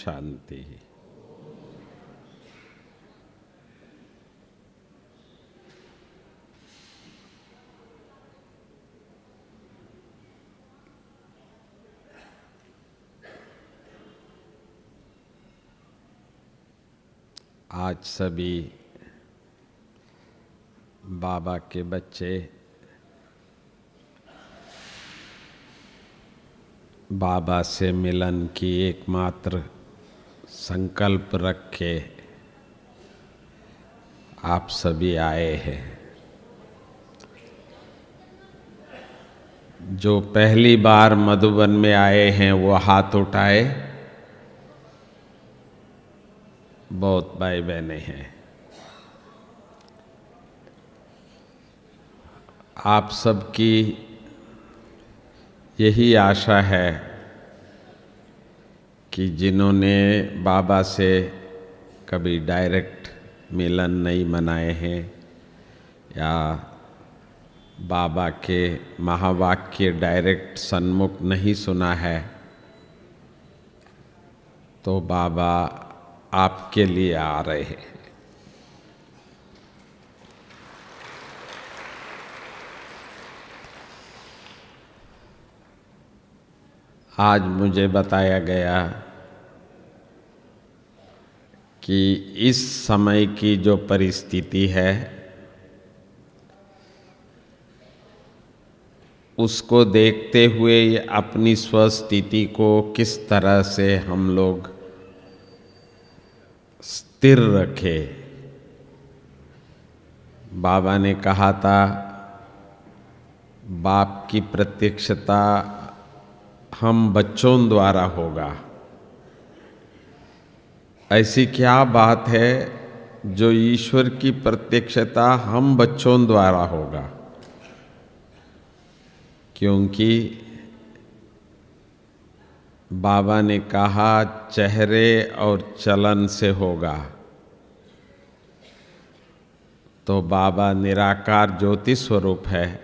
शांति। आज सभी बाबा के बच्चे बाबा से मिलन की एकमात्र संकल्प रख के आप सभी आए हैं। जो पहली बार मधुबन में आए हैं वो हाथ उठाए। बहुत भाई बहने हैं। आप सबकी यही आशा है कि जिन्होंने बाबा से कभी डायरेक्ट मिलन नहीं मनाए हैं या बाबा के महावाक्य डायरेक्ट सन्मुख नहीं सुना है, तो बाबा आपके लिए आ रहे हैं। आज मुझे बताया गया कि इस समय की जो परिस्थिति है उसको देखते हुए अपनी स्वस्थिति को किस तरह से हम लोग स्थिर रखे। बाबा ने कहा था बाप की प्रत्यक्षता हम बच्चों द्वारा होगा। ऐसी क्या बात है जो ईश्वर की प्रत्यक्षता हम बच्चों द्वारा होगा? क्योंकि बाबा ने कहा चेहरे और चलन से होगा। तो बाबा निराकार ज्योति स्वरूप है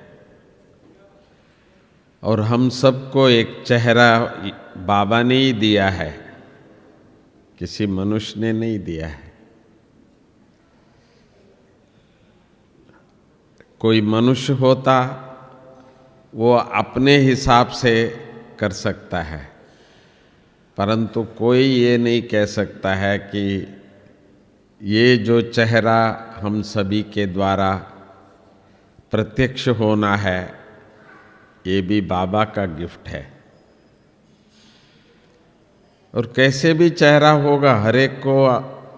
और हम सबको एक चेहरा बाबा ने ही दिया है, किसी मनुष्य ने नहीं दिया है। कोई मनुष्य होता वो अपने हिसाब से कर सकता है, परंतु कोई ये नहीं कह सकता है कि ये जो चेहरा हम सभी के द्वारा प्रत्यक्ष होना है ये भी बाबा का गिफ्ट है। और कैसे भी चेहरा होगा, हर एक को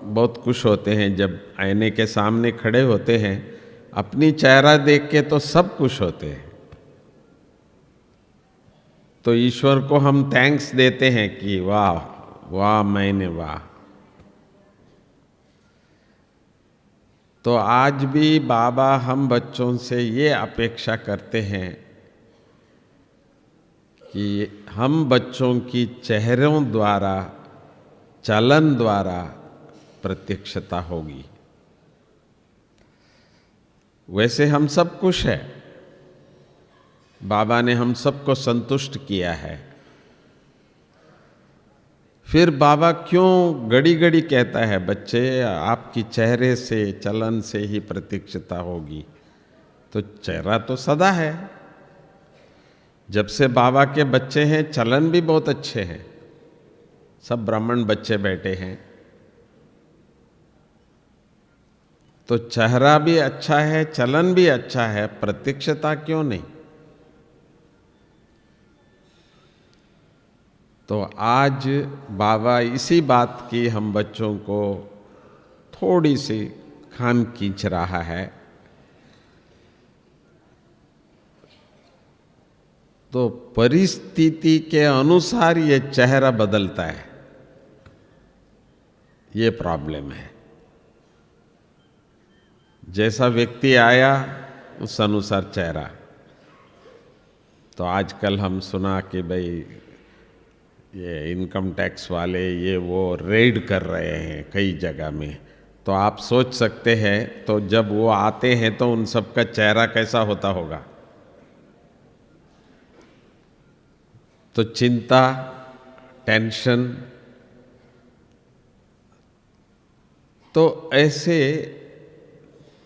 बहुत खुश होते हैं जब आईने के सामने खड़े होते हैं। अपनी चेहरा देख के तो सब खुश होते हैं। तो ईश्वर को हम थैंक्स देते हैं कि वाह वाह मैंने वाह। तो आज भी बाबा हम बच्चों से ये अपेक्षा करते हैं कि हम बच्चों की चेहरों द्वारा चलन द्वारा प्रत्यक्षता होगी। वैसे हम सब खुश हैं, बाबा ने हम सबको संतुष्ट किया है। फिर बाबा क्यों घड़ी घड़ी कहता है बच्चे आपकी चेहरे से चलन से ही प्रत्यक्षता होगी? तो चेहरा तो सदा है। जब से बाबा के बच्चे हैं चलन भी बहुत अच्छे हैं। सब ब्राह्मण बच्चे बैठे हैं तो चेहरा भी अच्छा है, चलन भी अच्छा है, प्रत्यक्षता क्यों नहीं? तो आज बाबा इसी बात की हम बच्चों को थोड़ी सी खान खींच रहा है। तो परिस्थिति के अनुसार ये चेहरा बदलता है, ये प्रॉब्लम है। जैसा व्यक्ति आया उस अनुसार चेहरा। तो आजकल हम सुना कि भाई ये इनकम टैक्स वाले ये वो रेड कर रहे हैं कई जगह में। तो आप सोच सकते हैं तो जब वो आते हैं तो उन सब का चेहरा कैसा होता होगा। तो चिंता, टेंशन तो ऐसे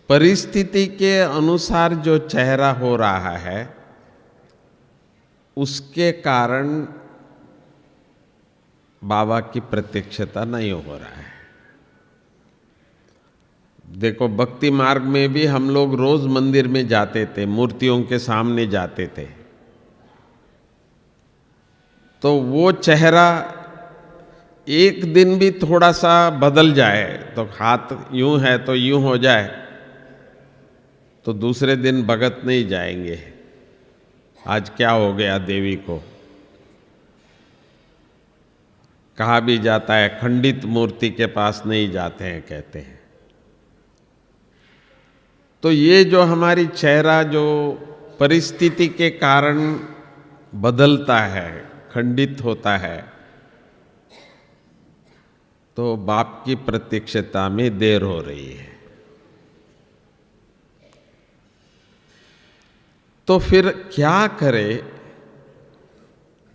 परिस्थिति के अनुसार जो चेहरा हो रहा है, उसके कारण बाबा की प्रत्यक्षता नहीं हो रहा है। देखो, भक्ति मार्ग में भी हम लोग रोज मंदिर में जाते थे, मूर्तियों के सामने जाते थे, तो वो चेहरा एक दिन भी थोड़ा सा बदल जाए, तो हाथ यूं है तो यूं हो जाए, तो दूसरे दिन भगत नहीं जाएंगे, आज क्या हो गया देवी को। कहा भी जाता है खंडित मूर्ति के पास नहीं जाते हैं, कहते हैं। तो ये जो हमारी चेहरा जो परिस्थिति के कारण बदलता है, खंडित होता है, तो बाप की प्रत्यक्षता में देर हो रही है। तो फिर क्या करे?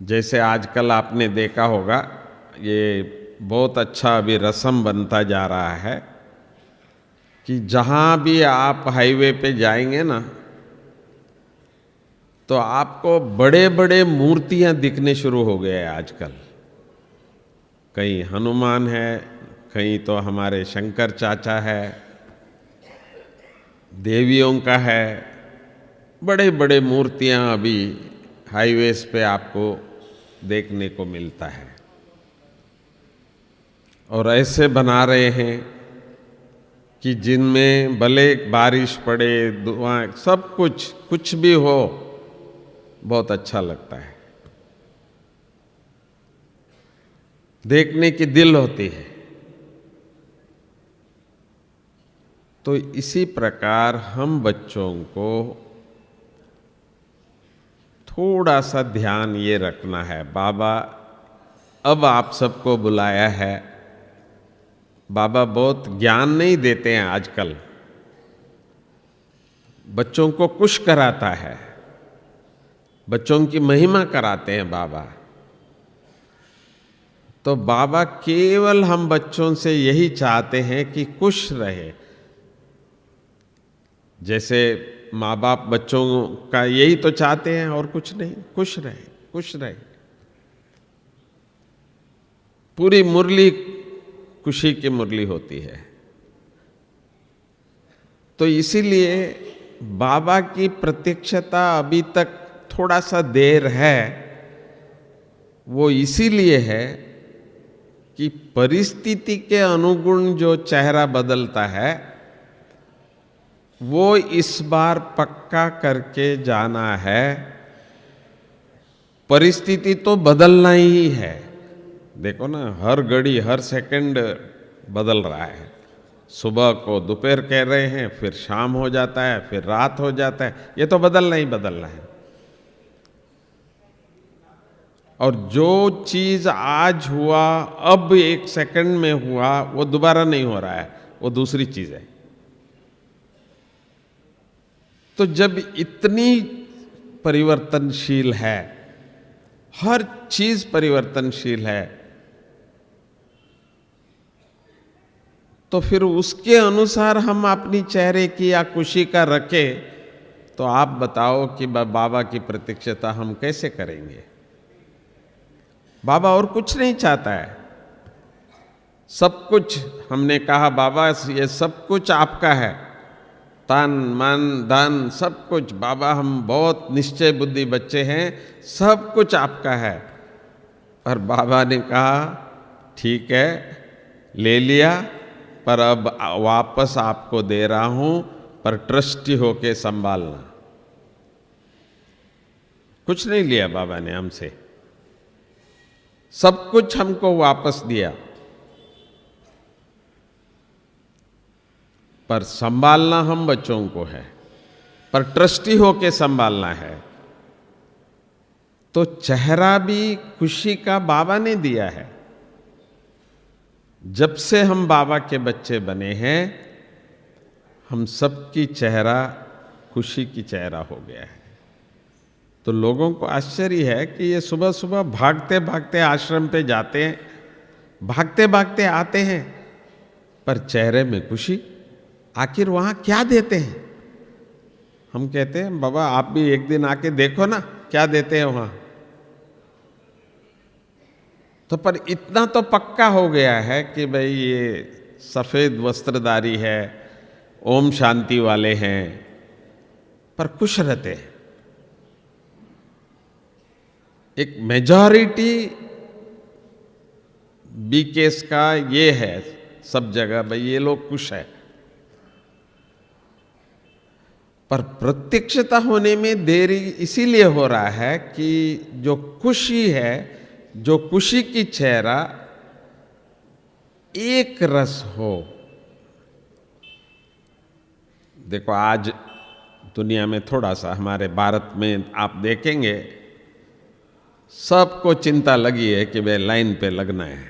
जैसे आजकल आपने देखा होगा, ये बहुत अच्छा अभी रस्म बनता जा रहा है कि जहाँ भी आप हाईवे पे जाएंगे ना, तो आपको बड़े बड़े मूर्तियां दिखने शुरू हो गए हैं आजकल। कहीं हनुमान है, कहीं तो हमारे शंकर चाचा है, देवियों का है, बड़े बड़े मूर्तियां अभी हाईवेज पे आपको देखने को मिलता है। और ऐसे बना रहे हैं कि जिनमें भले बारिश पड़े, धुआं, सब कुछ भी हो, बहुत अच्छा लगता है, देखने की दिल होती है। तो इसी प्रकार हम बच्चों को थोड़ा सा ध्यान ये रखना है, बाबा अब आप सबको बुलाया है। बाबा बहुत ज्ञान नहीं देते हैं आजकल, बच्चों को खुश कराता है, बच्चों की महिमा कराते हैं बाबा। तो बाबा केवल हम बच्चों से यही चाहते हैं कि खुश रहे। जैसे माँ बाप बच्चों का यही तो चाहते हैं और कुछ नहीं, खुश रहे, खुश रहे। पूरी मुरली खुशी की मुरली होती है। तो इसीलिए बाबा की प्रत्यक्षता अभी तक थोड़ा सा देर है। वो इसीलिए है कि परिस्थिति के अनुगुण जो चेहरा बदलता है, वो इस बार पक्का करके जाना है। परिस्थिति तो बदलना ही है। देखो ना, हर घड़ी हर सेकंड बदल रहा है। सुबह को दोपहर कह रहे हैं, फिर शाम हो जाता है, फिर रात हो जाता है। ये तो बदलना ही बदलना है। और जो चीज आज हुआ, अब एक सेकंड में हुआ, वो दोबारा नहीं हो रहा है, वो दूसरी चीज है। तो जब इतनी परिवर्तनशील है, हर चीज परिवर्तनशील है, तो फिर उसके अनुसार हम अपनी चेहरे की या खुशी का रखें, तो आप बताओ कि बाबा की प्रत्यक्षता हम कैसे करेंगे? बाबा और कुछ नहीं चाहता है, सब कुछ। हमने कहा बाबा ये सब कुछ आपका है, तन मन धन सब कुछ। बाबा हम बहुत निश्चय बुद्धि बच्चे हैं, सब कुछ आपका है। और बाबा ने कहा ठीक है, ले लिया, पर अब वापस आपको दे रहा हूं, पर ट्रस्टी होके संभालना। कुछ नहीं लिया बाबा ने हमसे, सब कुछ हमको वापस दिया, पर संभालना हम बच्चों को है, पर ट्रस्टी होके संभालना है। तो चेहरा भी खुशी का बाबा ने दिया है। जब से हम बाबा के बच्चे बने हैं, हम सबकी चेहरा खुशी की चेहरा हो गया है। तो लोगों को आश्चर्य है कि ये सुबह सुबह भागते भागते आश्रम पे जाते हैं, भागते भागते आते हैं, पर चेहरे में खुशी। आखिर वहां क्या देते हैं? हम कहते हैं बाबा आप भी एक दिन आके देखो ना क्या देते हैं वहां। तो पर इतना तो पक्का हो गया है कि भाई ये सफेद वस्त्रधारी है, ओम शांति वाले हैं, पर खुश रहते हैं। एक मेजॉरिटी बीकेस का ये है सब जगह, भाई ये लोग खुश है। पर प्रत्यक्षता होने में देरी इसीलिए हो रहा है कि जो खुशी है, जो खुशी की चेहरा एक रस हो। देखो आज दुनिया में थोड़ा सा, हमारे भारत में आप देखेंगे सबको चिंता लगी है कि भाई लाइन पे लगना है।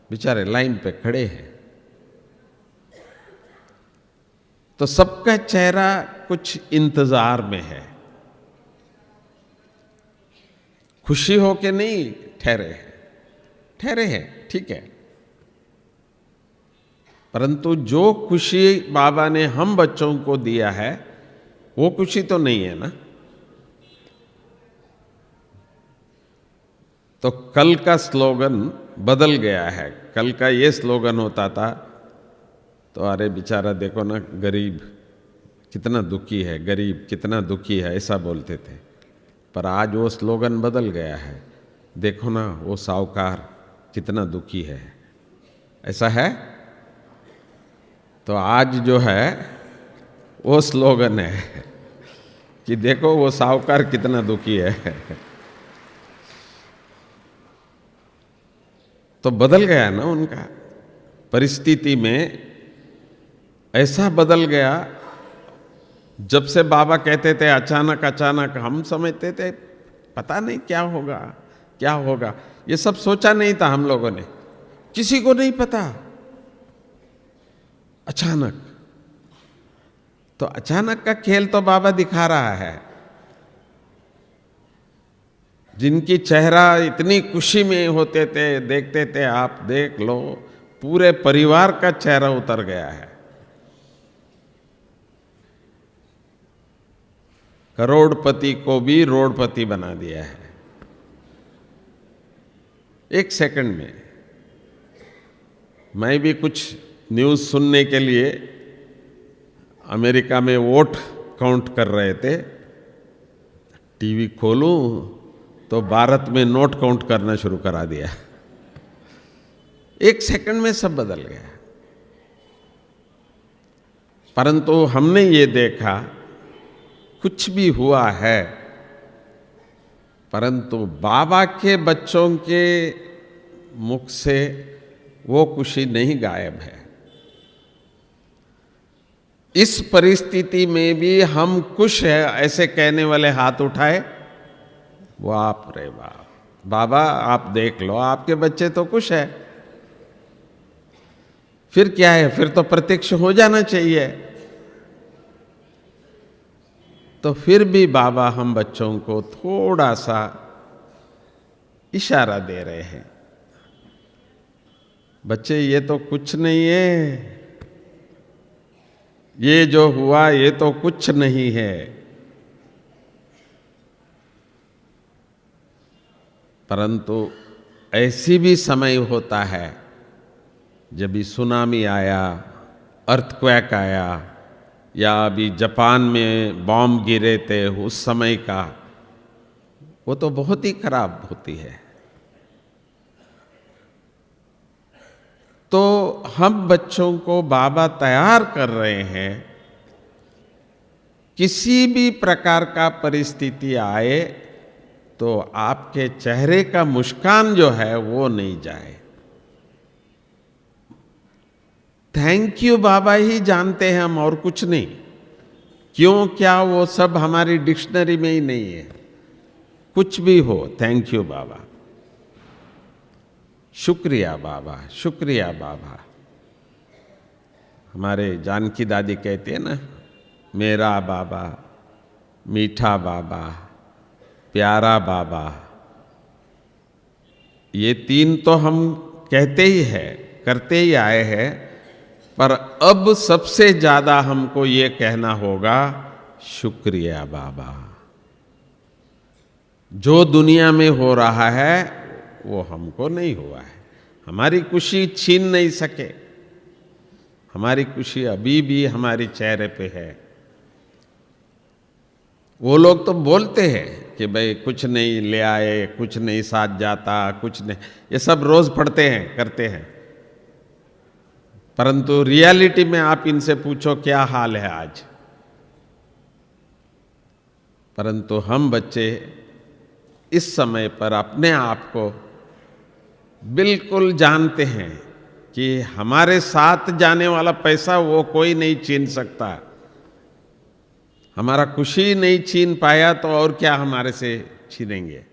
बेचारे लाइन पे खड़े हैं तो सबका चेहरा कुछ इंतजार में है, खुशी हो के नहीं ठहरे हैं, ठीक है। परंतु जो खुशी बाबा ने हम बच्चों को दिया है वो खुशी तो नहीं है ना। तो कल का स्लोगन बदल गया है। कल का ये स्लोगन होता था तो अरे बेचारा देखो ना गरीब कितना दुखी है, गरीब कितना दुखी है, ऐसा बोलते थे। पर आज वो स्लोगन बदल गया है, देखो ना वो साहूकार कितना दुखी है, ऐसा है। तो आज जो है वो स्लोगन है कि देखो वो साहूकार कितना दुखी है। तो बदल गया ना उनका, परिस्थिति में ऐसा बदल गया। जब से बाबा कहते थे अचानक अचानक, हम समझते थे पता नहीं क्या होगा क्या होगा, ये सब सोचा नहीं था हम लोगों ने, किसी को नहीं पता। अचानक, तो अचानक का खेल तो बाबा दिखा रहा है। जिनकी चेहरा इतनी खुशी में होते थे, देखते थे, आप देख लो पूरे परिवार का चेहरा उतर गया है। करोड़पति को भी रोड़पति बना दिया है एक सेकंड में। मैं भी कुछ न्यूज़ सुनने के लिए अमेरिका में वोट काउंट कर रहे थे, टीवी खोलूं तो भारत में नोट काउंट करना शुरू करा दिया। एक सेकंड में सब बदल गया। परंतु हमने ये देखा कुछ भी हुआ है, परंतु बाबा के बच्चों के मुख से वो खुशी नहीं गायब है। इस परिस्थिति में भी हम खुश है ऐसे कहने वाले हाथ उठाए, वो आप रे बाप, बाबा आप देख लो आपके बच्चे तो खुश है, फिर क्या है, फिर तो प्रत्यक्ष हो जाना चाहिए। तो फिर भी बाबा हम बच्चों को थोड़ा सा इशारा दे रहे हैं, बच्चे ये तो कुछ नहीं है, ये जो हुआ ये तो कुछ नहीं है। परंतु ऐसी भी समय होता है जब भी सुनामी आया, अर्थक्वेक आया, या अभी जापान में बॉम्ब गिरे थे, उस समय का वो तो बहुत ही खराब होती है। तो हम बच्चों को बाबा तैयार कर रहे हैं, किसी भी प्रकार का परिस्थिति आए तो आपके चेहरे का मुस्कान जो है वो नहीं जाए। थैंक यू बाबा ही जानते हैं हम, और कुछ नहीं। क्यों क्या वो सब हमारी डिक्शनरी में ही नहीं है। कुछ भी हो, थैंक यू बाबा, शुक्रिया बाबा, शुक्रिया बाबा। हमारे जानकी दादी कहते हैं ना, मेरा बाबा, मीठा बाबा, प्यारा बाबा, ये तीन तो हम कहते ही है, करते ही आए हैं, पर अब सबसे ज्यादा हमको ये कहना होगा, शुक्रिया बाबा। जो दुनिया में हो रहा है वो हमको नहीं हुआ है। हमारी खुशी छीन नहीं सके, हमारी खुशी अभी भी हमारे चेहरे पे है। वो लोग तो बोलते हैं कि भाई कुछ नहीं ले आए, कुछ नहीं साथ जाता, कुछ नहीं, ये सब रोज पढ़ते हैं, करते हैं, परंतु रियलिटी में आप इनसे पूछो क्या हाल है आज। परंतु हम बच्चे इस समय पर अपने आप को बिल्कुल जानते हैं कि हमारे साथ जाने वाला पैसा वो कोई नहीं छीन सकता। हमारा खुशी नहीं छीन पाया तो और क्या हमारे से छीनेंगे।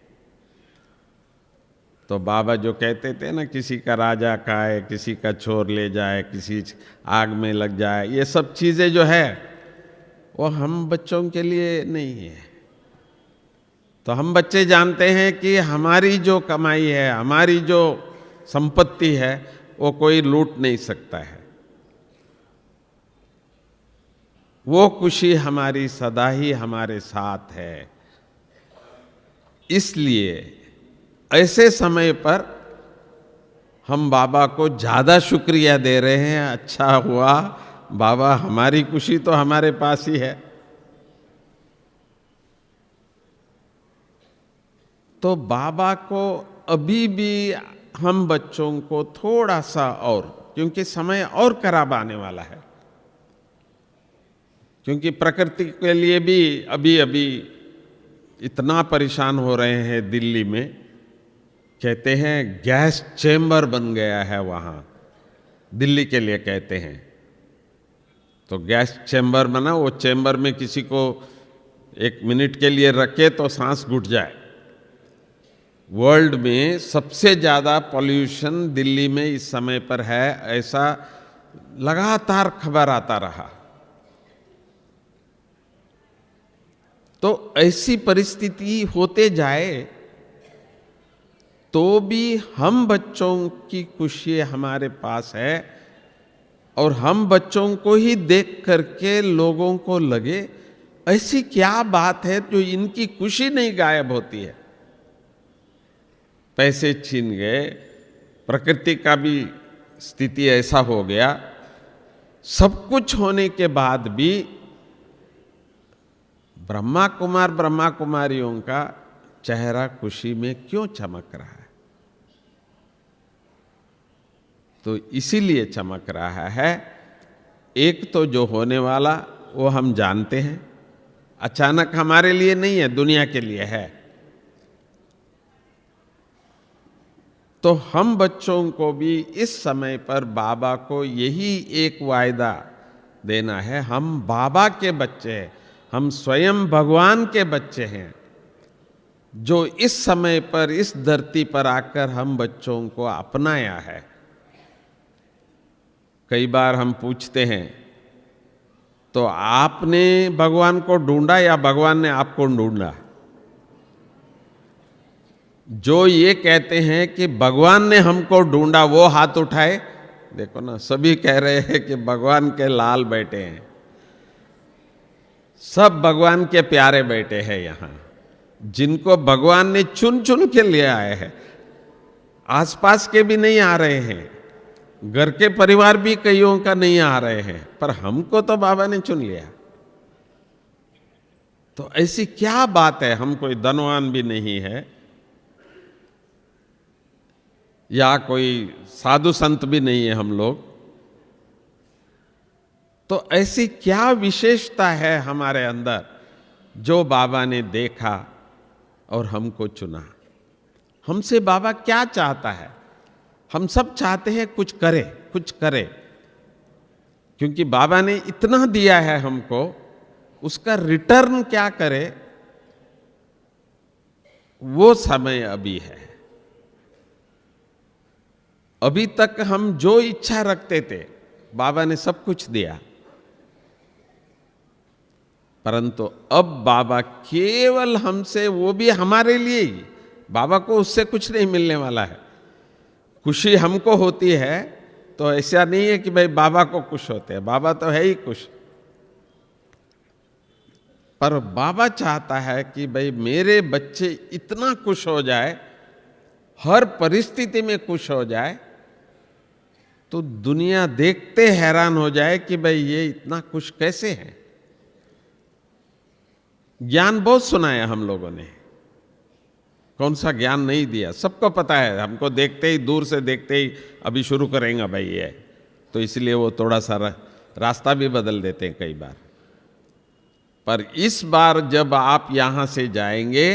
तो बाबा जो कहते थे ना, किसी का राजा खाए, किसी का चोर ले जाए, किसी आग में लग जाए, ये सब चीजें जो है वो हम बच्चों के लिए नहीं है। तो हम बच्चे जानते हैं कि हमारी जो कमाई है, हमारी जो संपत्ति है, वो कोई लूट नहीं सकता है। वो खुशी हमारी सदा ही हमारे साथ है। इसलिए ऐसे समय पर हम बाबा को ज्यादा शुक्रिया दे रहे हैं। अच्छा हुआ बाबा, हमारी खुशी तो हमारे पास ही है। तो बाबा को अभी भी हम बच्चों को थोड़ा सा और, क्योंकि समय और करीब आने वाला है, क्योंकि प्रकृति के लिए भी अभी अभी इतना परेशान हो रहे हैं। दिल्ली में कहते हैं गैस चेंबर बन गया है वहाँ, दिल्ली के लिए कहते हैं। तो गैस चेंबर बना, वो चेंबर में किसी को 1 मिनट के लिए रखे तो सांस घुट जाए। वर्ल्ड में सबसे ज़्यादा पॉल्यूशन दिल्ली में इस समय पर है, ऐसा लगातार खबर आता रहा। तो ऐसी परिस्थिति होते जाए तो भी हम बच्चों की खुशी हमारे पास है, और हम बच्चों को ही देख करके लोगों को लगे ऐसी क्या बात है जो इनकी खुशी नहीं गायब होती है। पैसे छीन गए, प्रकृति का भी स्थिति ऐसा हो गया, सब कुछ होने के बाद भी ब्रह्मा कुमार ब्रह्मा कुमारियों का चेहरा खुशी में क्यों चमक रहा है? तो इसीलिए चमक रहा है, एक तो जो होने वाला वो हम जानते हैं, अचानक हमारे लिए नहीं है, दुनिया के लिए है। तो हम बच्चों को भी इस समय पर बाबा को यही एक वायदा देना है, हम बाबा के बच्चे हैं, हम स्वयं भगवान के बच्चे हैं, जो इस समय पर इस धरती पर आकर हम बच्चों को अपनाया है। कई बार हम पूछते हैं, तो आपने भगवान को ढूंढा या भगवान ने आपको ढूंढा? जो ये कहते हैं कि भगवान ने हमको ढूंढा वो हाथ उठाए। देखो ना, सभी कह रहे हैं कि भगवान के लाल बैठे हैं, सब भगवान के प्यारे बैठे हैं यहाँ, जिनको भगवान ने चुन चुन के ले आए हैं। आसपास के भी नहीं आ रहे हैं, घर के परिवार भी कईयों का नहीं आ रहे हैं, पर हमको तो बाबा ने चुन लिया। तो ऐसी क्या बात है? हम कोई धनवान भी नहीं है या कोई साधु संत भी नहीं है हम लोग। तो ऐसी क्या विशेषता है हमारे अंदर जो बाबा ने देखा और हमको चुना? हमसे बाबा क्या चाहता है? हम सब चाहते हैं कुछ करे, कुछ करे, क्योंकि बाबा ने इतना दिया है हमको, उसका रिटर्न क्या करे वो समय अभी है। अभी तक हम जो इच्छा रखते थे बाबा ने सब कुछ दिया, परंतु अब बाबा केवल हमसे, वो भी हमारे लिए ही, बाबा को उससे कुछ नहीं मिलने वाला है। खुशी हमको होती है, तो ऐसा नहीं है कि भाई बाबा को खुश होते हैं, बाबा तो है ही खुश, पर बाबा चाहता है कि भाई मेरे बच्चे इतना खुश हो जाए, हर परिस्थिति में खुश हो जाए, तो दुनिया देखते हैरान हो जाए कि भाई ये इतना खुश कैसे है। ज्ञान बहुत सुनाया हम लोगों ने, कौन सा ज्ञान नहीं दिया, सबको पता है। हमको देखते ही, दूर से देखते ही अभी शुरू करेंगे भाई ये, तो इसलिए वो थोड़ा सा रास्ता भी बदल देते हैं कई बार। पर इस बार जब आप यहां से जाएंगे,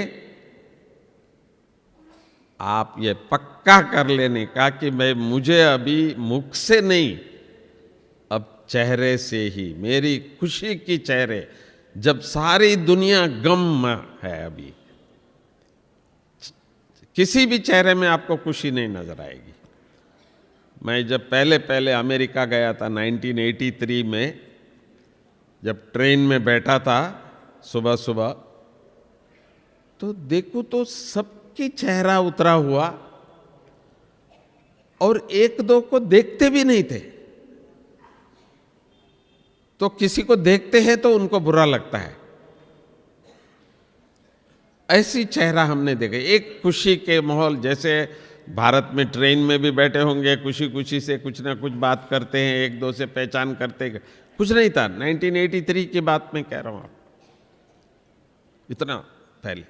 आप ये पक्का कर लेने का कि मैं मुझे अभी मुख से नहीं, अब चेहरे से ही, मेरी खुशी की चेहरे, जब सारी दुनिया गम में है, अभी किसी भी चेहरे में आपको खुशी नहीं नजर आएगी। मैं जब पहले पहले अमेरिका गया था 1983 में, जब ट्रेन में बैठा था सुबह सुबह, तो देखो तो सबकी चेहरा उतरा हुआ, और एक दो को देखते भी नहीं थे। तो किसी को देखते हैं तो उनको बुरा लगता है, ऐसी चेहरा हमने देखा। एक खुशी के माहौल, जैसे भारत में ट्रेन में भी बैठे होंगे, खुशी खुशी से कुछ ना कुछ बात करते हैं, एक दो से पहचान करते, कुछ नहीं था। 1983 की बात मैं कह रहा हूं, इतना पहले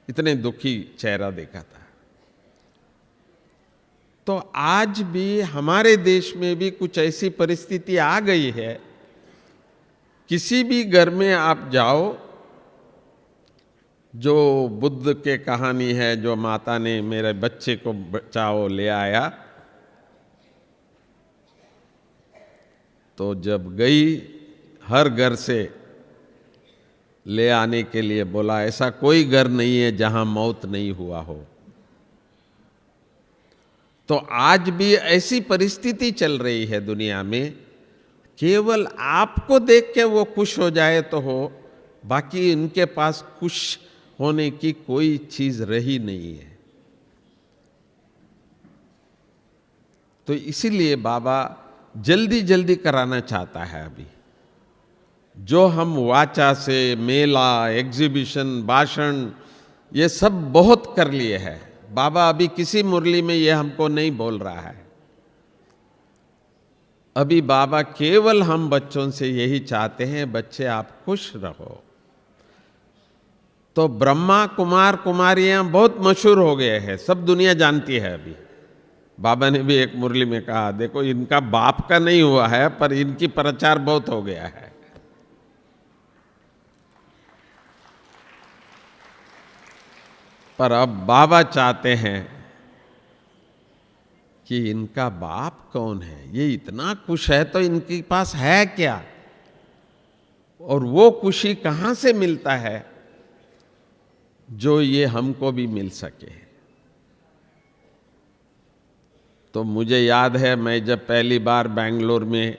इतने दुखी चेहरा देखा था। तो आज भी हमारे देश में भी कुछ ऐसी परिस्थिति आ गई है, किसी भी घर में आप जाओ, जो बुद्ध के कहानी है, जो माता ने मेरे बच्चे को बचाओ ले आया, तो जब गई हर घर से ले आने के लिए बोला, ऐसा कोई घर नहीं है जहां मौत नहीं हुआ हो। तो आज भी ऐसी परिस्थिति चल रही है दुनिया में, केवल आपको देख के वो खुश हो जाए तो हो, बाकी इनके पास खुश होने की कोई चीज रही नहीं है। तो इसीलिए बाबा जल्दी जल्दी कराना चाहता है। अभी जो हम वाचा से, मेला, एग्जीबिशन, भाषण, ये सब बहुत कर लिए हैं, बाबा अभी किसी मुरली में ये हमको नहीं बोल रहा है। अभी बाबा केवल हम बच्चों से यही चाहते हैं, बच्चे आप खुश रहो। तो ब्रह्मा कुमार कुमारियां बहुत मशहूर हो गए हैं, सब दुनिया जानती है। अभी बाबा ने भी एक मुरली में कहा, देखो इनका बाप का नहीं हुआ है, पर इनकी प्रचार बहुत हो गया है। पर अब बाबा चाहते हैं कि इनका बाप कौन है, ये इतना खुश है तो इनके पास है क्या, और वो खुशी कहां से मिलता है जो ये हमको भी मिल सके। तो मुझे याद है, मैं जब पहली बार बेंगलोर में,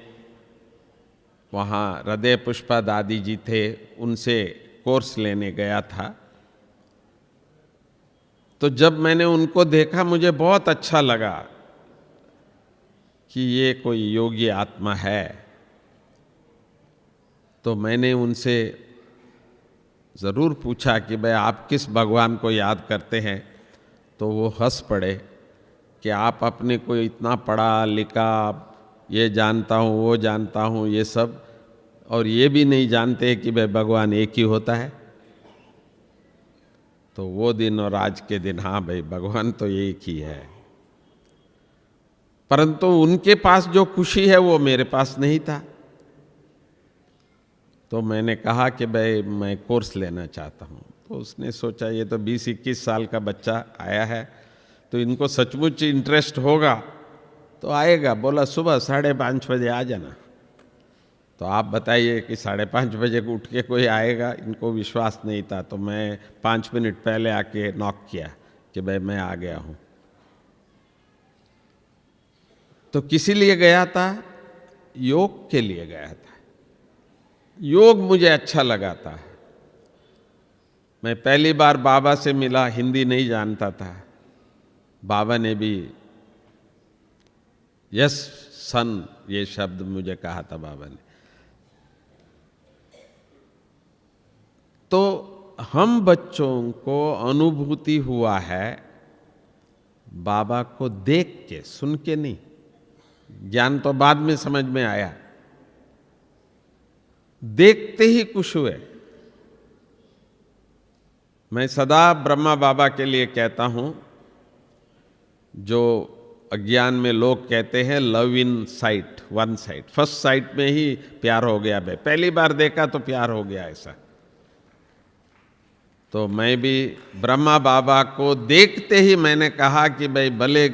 वहाँ हृदय पुष्पा दादी जी थे, उनसे कोर्स लेने गया था, तो जब मैंने उनको देखा मुझे बहुत अच्छा लगा कि ये कोई योगी आत्मा है। तो मैंने उनसे ज़रूर पूछा कि भाई आप किस भगवान को याद करते हैं, तो वो हंस पड़े कि आप अपने को इतना पढ़ा लिखा, ये जानता हूँ वो जानता हूँ ये सब, और ये भी नहीं जानते कि भाई भगवान एक ही होता है। तो वो दिन और आज के दिन, हाँ भाई भगवान तो एक ही है, परंतु उनके पास जो खुशी है वो मेरे पास नहीं था। तो मैंने कहा कि भाई मैं कोर्स लेना चाहता हूँ। तो उसने सोचा ये तो 20-21 साल का बच्चा आया है, तो इनको सचमुच इंटरेस्ट होगा तो आएगा। बोला सुबह 5:30 बजे आ जाना। तो आप बताइए कि 5:30 बजे को उठ के कोई आएगा, इनको विश्वास नहीं था। तो मैं 5 मिनट पहले आके नॉक किया कि भाई मैं आ गया हूँ। तो किसी लिए गया था? योग के लिए गया था। योग मुझे अच्छा लगा था। मैं पहली बार बाबा से मिला, हिंदी नहीं जानता था। बाबा ने भी यस सन, ये शब्द मुझे कहा था बाबा ने। तो हम बच्चों को अनुभूति हुआ है बाबा को देख के, सुन के नहीं। ज्ञान तो बाद में समझ में आया, देखते ही खुश हुए। मैं सदा ब्रह्मा बाबा के लिए कहता हूं, जो अज्ञान में लोग कहते हैं love in site, one site, first sight में ही प्यार हो गया भाई, पहली बार देखा तो प्यार हो गया, ऐसा। तो मैं भी ब्रह्मा बाबा को देखते ही मैंने कहा कि भाई भले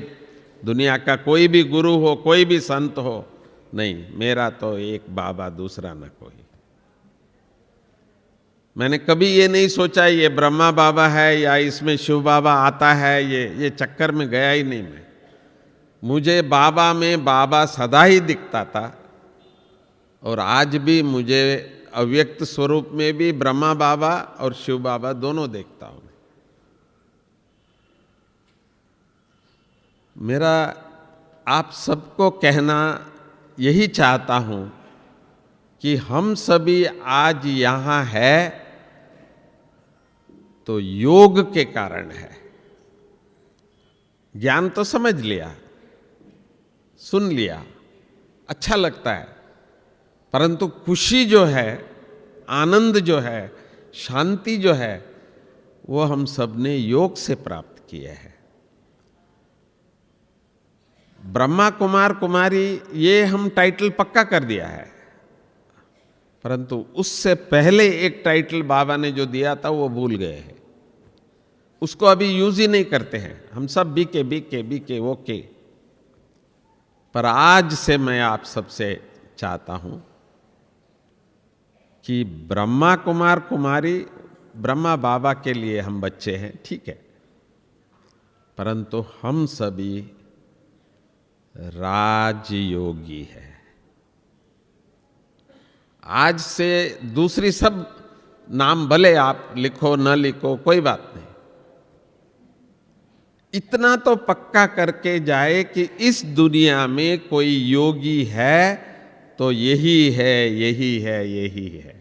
दुनिया का कोई भी गुरु हो, कोई भी संत हो, नहीं, मेरा तो एक बाबा, दूसरा न कोई। मैंने कभी ये नहीं सोचा ये ब्रह्मा बाबा है या इसमें शिव बाबा आता है, ये चक्कर में गया ही नहीं मैं। मुझे बाबा में बाबा सदा ही दिखता था, और आज भी मुझे अव्यक्त स्वरूप में भी ब्रह्मा बाबा और शिव बाबा दोनों देखता हूं। मेरा आप सबको कहना यही चाहता हूं कि हम सभी आज यहां है तो योग के कारण है। ज्ञान तो समझ लिया, सुन लिया, अच्छा लगता है, परंतु खुशी जो है, आनंद जो है, शांति जो है, वो हम सब ने योग से प्राप्त किया है। ब्रह्मा कुमार कुमारी ये हम टाइटल पक्का कर दिया है, परंतु उससे पहले एक टाइटल बाबा ने जो दिया था वो भूल गए हैं, उसको अभी यूज ही नहीं करते हैं। हम सब बीके बीके बीके ओके। पर आज से मैं आप सबसे चाहता हूं कि ब्रह्मा कुमार कुमारी, ब्रह्मा बाबा के लिए हम बच्चे हैं, ठीक है, परंतु हम सभी राजयोगी है। आज से दूसरी सब नाम भले आप लिखो न लिखो, कोई बात नहीं, इतना तो पक्का करके जाए कि इस दुनिया में कोई योगी है तो यही है, यही है, यही है।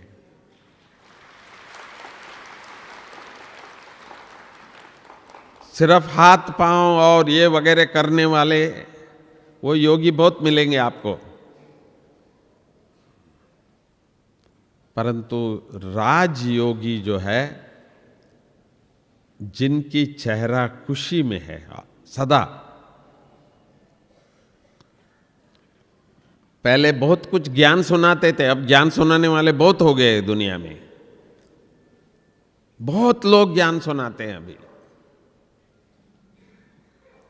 सिर्फ हाथ पांव और ये वगैरह करने वाले वो योगी बहुत मिलेंगे आपको, परंतु राजयोगी जो है, जिनकी चेहरा खुशी में है सदा। पहले बहुत कुछ ज्ञान सुनाते थे, अब ज्ञान सुनाने वाले बहुत हो गए दुनिया में, बहुत लोग ज्ञान सुनाते हैं अभी।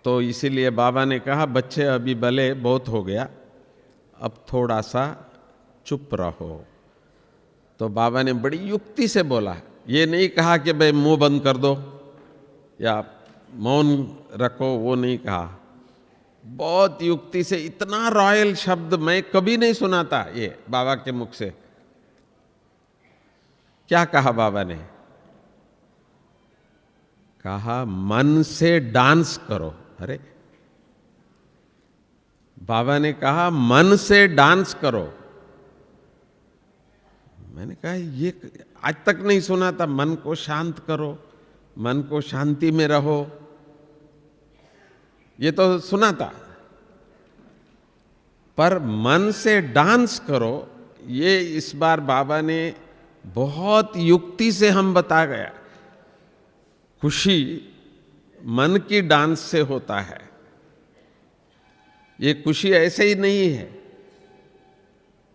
तो इसीलिए बाबा ने कहा बच्चे अभी भले बहुत हो गया, अब थोड़ा सा चुप रहो। तो बाबा ने बड़ी युक्ति से बोला, ये नहीं कहा कि भाई मुंह बंद कर दो या मौन रखो, वो नहीं कहा। बहुत युक्ति से, इतना रॉयल शब्द मैं कभी नहीं सुना था ये बाबा के मुख से। क्या कहा बाबा ने? कहा मन से डांस करो। अरे बाबा ने कहा मन से डांस करो। मैंने कहा ये आज तक नहीं सुना था, मन को शांत करो, मन को शांति में रहो, ये तो सुना था, पर मन से डांस करो ये इस बार बाबा ने बहुत युक्ति से हम बता गया। खुशी मन की डांस से होता है, ये खुशी ऐसे ही नहीं है।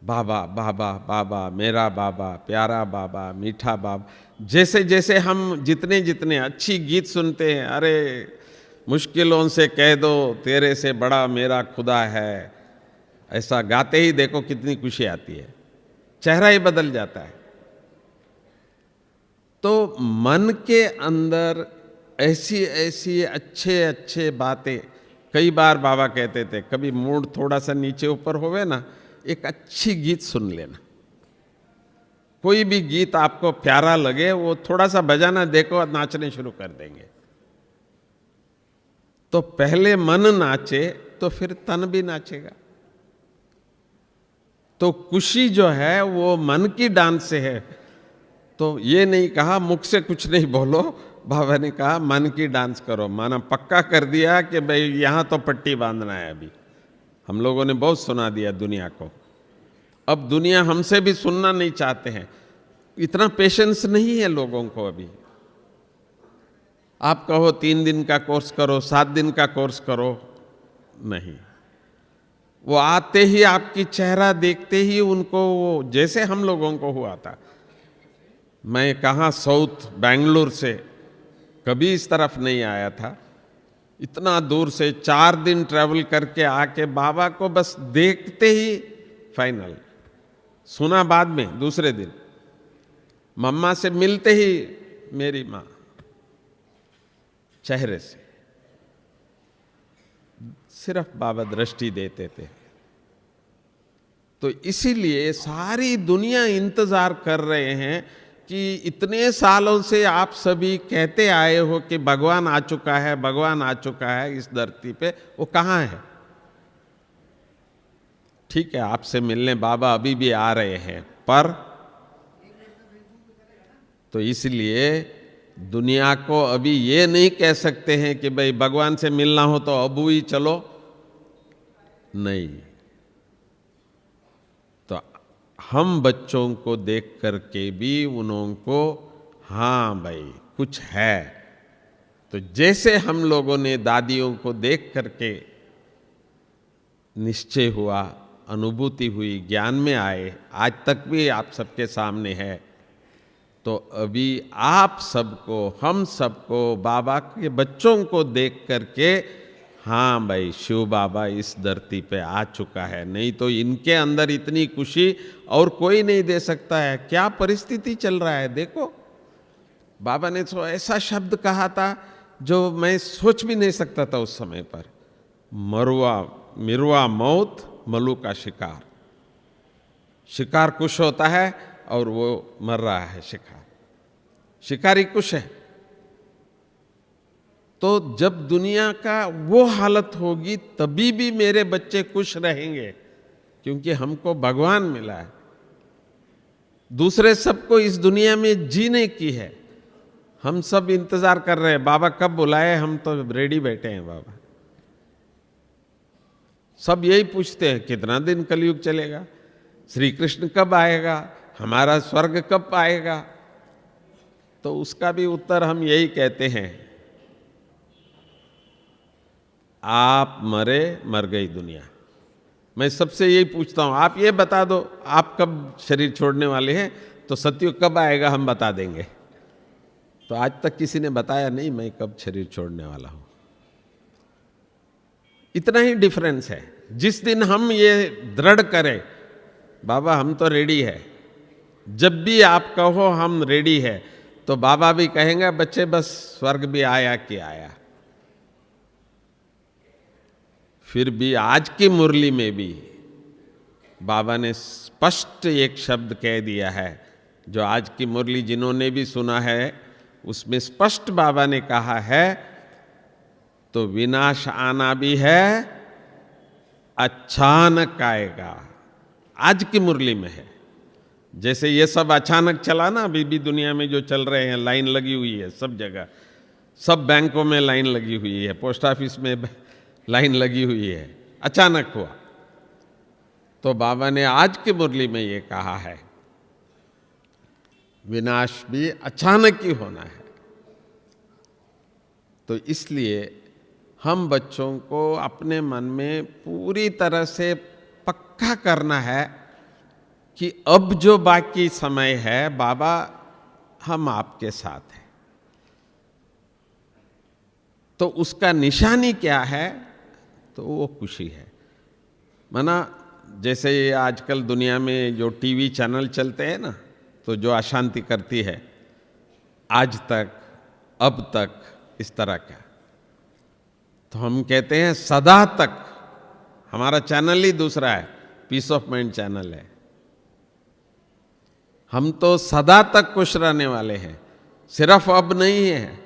बाबा बाबा बाबा, मेरा बाबा, प्यारा बाबा, मीठा बाबा, जैसे जैसे हम जितने जितने अच्छी गीत सुनते हैं, अरे मुश्किलों से कह दो तेरे से बड़ा मेरा खुदा है, ऐसा गाते ही देखो कितनी खुशी आती है, चेहरा ही बदल जाता है। तो मन के अंदर ऐसी ऐसी अच्छे अच्छे बातें, कई बार बाबा कहते थे कभी मूड थोड़ा सा नीचे ऊपर होवे ना, एक अच्छी गीत सुन लेना, कोई भी गीत आपको प्यारा लगे वो थोड़ा सा बजाना, देखो नाचने शुरू कर देंगे। तो पहले मन नाचे तो फिर तन भी नाचेगा। तो खुशी जो है वो मन की डांस से है। तो ये नहीं कहा मुख से कुछ नहीं बोलो, बाबा ने कहा मन की डांस करो। माना पक्का कर दिया कि भाई यहाँ तो पट्टी बांधना है। अभी हम लोगों ने बहुत सुना दिया दुनिया को, अब दुनिया हमसे भी सुनना नहीं चाहते हैं। इतना पेशेंस नहीं है लोगों को अभी। आप कहो 3 दिन का कोर्स करो, 7 दिन का कोर्स करो, नहीं। वो आते ही आपकी चेहरा देखते ही उनको वो, जैसे हम लोगों को हुआ था। मैं कहाँ साउथ बेंगलुरु से कभी इस तरफ नहीं आया था, इतना दूर से 4 दिन ट्रैवल करके आके बाबा को बस देखते ही फाइनल, सुना बाद में दूसरे दिन, मम्मा से मिलते ही मेरी माँ चेहरे से सिर्फ बाबा दृष्टि देते थे। तो इसीलिए सारी दुनिया इंतजार कर रहे हैं कि इतने सालों से आप सभी कहते आए हो कि भगवान आ चुका है, भगवान आ चुका है इस धरती पे, वो कहाँ है? ठीक है, आपसे मिलने बाबा अभी भी आ रहे हैं, पर तो इसलिए दुनिया को अभी ये नहीं कह सकते हैं कि भाई भगवान से मिलना हो तो अब ही चलो, नहीं। तो हम बच्चों को देख करके भी उनको हाँ भाई कुछ है, तो जैसे हम लोगों ने दादियों को देख करके निश्चय हुआ, अनुभूति हुई, ज्ञान में आए, आज तक भी आप सबके सामने है, तो अभी आप सबको, हम सबको, बाबा के बच्चों को देख करके हाँ भाई शिव बाबा इस धरती पे आ चुका है। नहीं तो इनके अंदर इतनी खुशी और कोई नहीं दे सकता है। क्या परिस्थिति चल रहा है देखो, बाबा ने तो ऐसा शब्द कहा था जो मैं सोच भी नहीं सकता था उस समय पर, मिरवा मौत मलू का शिकार। शिकार खुश होता है और वो मर रहा है शिकार, शिकारी खुश है। तो जब दुनिया का वो हालत होगी तभी भी मेरे बच्चे खुश रहेंगे, क्योंकि हमको भगवान मिला है। दूसरे सबको इस दुनिया में जीने की है, हम सब इंतजार कर रहे हैं बाबा कब बुलाए, हम तो रेडी बैठे हैं। बाबा सब यही पूछते हैं कितना दिन कलयुग चलेगा, श्री कृष्ण कब आएगा, हमारा स्वर्ग कब आएगा। तो उसका भी उत्तर हम यही कहते हैं, आप मरे मर गई दुनिया। मैं सबसे यही पूछता हूं, आप ये बता दो आप कब शरीर छोड़ने वाले हैं, तो सतयुग कब आएगा हम बता देंगे। तो आज तक किसी ने बताया नहीं मैं कब शरीर छोड़ने वाला हूं। इतना ही डिफरेंस है। जिस दिन हम ये दृढ़ करें बाबा हम तो रेडी है, जब भी आप कहो हम रेडी है, तो बाबा भी कहेंगे बच्चे बस स्वर्ग भी आया कि आया। फिर भी आज की मुरली में भी बाबा ने स्पष्ट एक शब्द कह दिया है, जो आज की मुरली जिन्होंने भी सुना है उसमें स्पष्ट बाबा ने कहा है, तो विनाश आना भी है, अचानक आएगा। आज की मुरली में है। जैसे ये सब अचानक चला ना, अभी भी दुनिया में जो चल रहे हैं, लाइन लगी हुई है सब जगह, सब बैंकों में लाइन लगी हुई है, पोस्ट ऑफिस में लाइन लगी हुई है, अचानक हुआ। तो बाबा ने आज की मुरली में ये कहा है विनाश भी अचानक ही होना है। तो इसलिए हम बच्चों को अपने मन में पूरी तरह से पक्का करना है कि अब जो बाकी समय है बाबा हम आपके साथ हैं। तो उसका निशानी क्या है, तो वो खुशी है। माना जैसे ये आजकल दुनिया में जो टीवी चैनल चलते हैं ना, तो जो अशांति करती है आज तक, अब तक, इस तरह का, तो हम कहते हैं सदा तक। हमारा चैनल ही दूसरा है, पीस ऑफ माइंड चैनल है। हम तो सदा तक खुश रहने वाले हैं, सिर्फ अब नहीं है,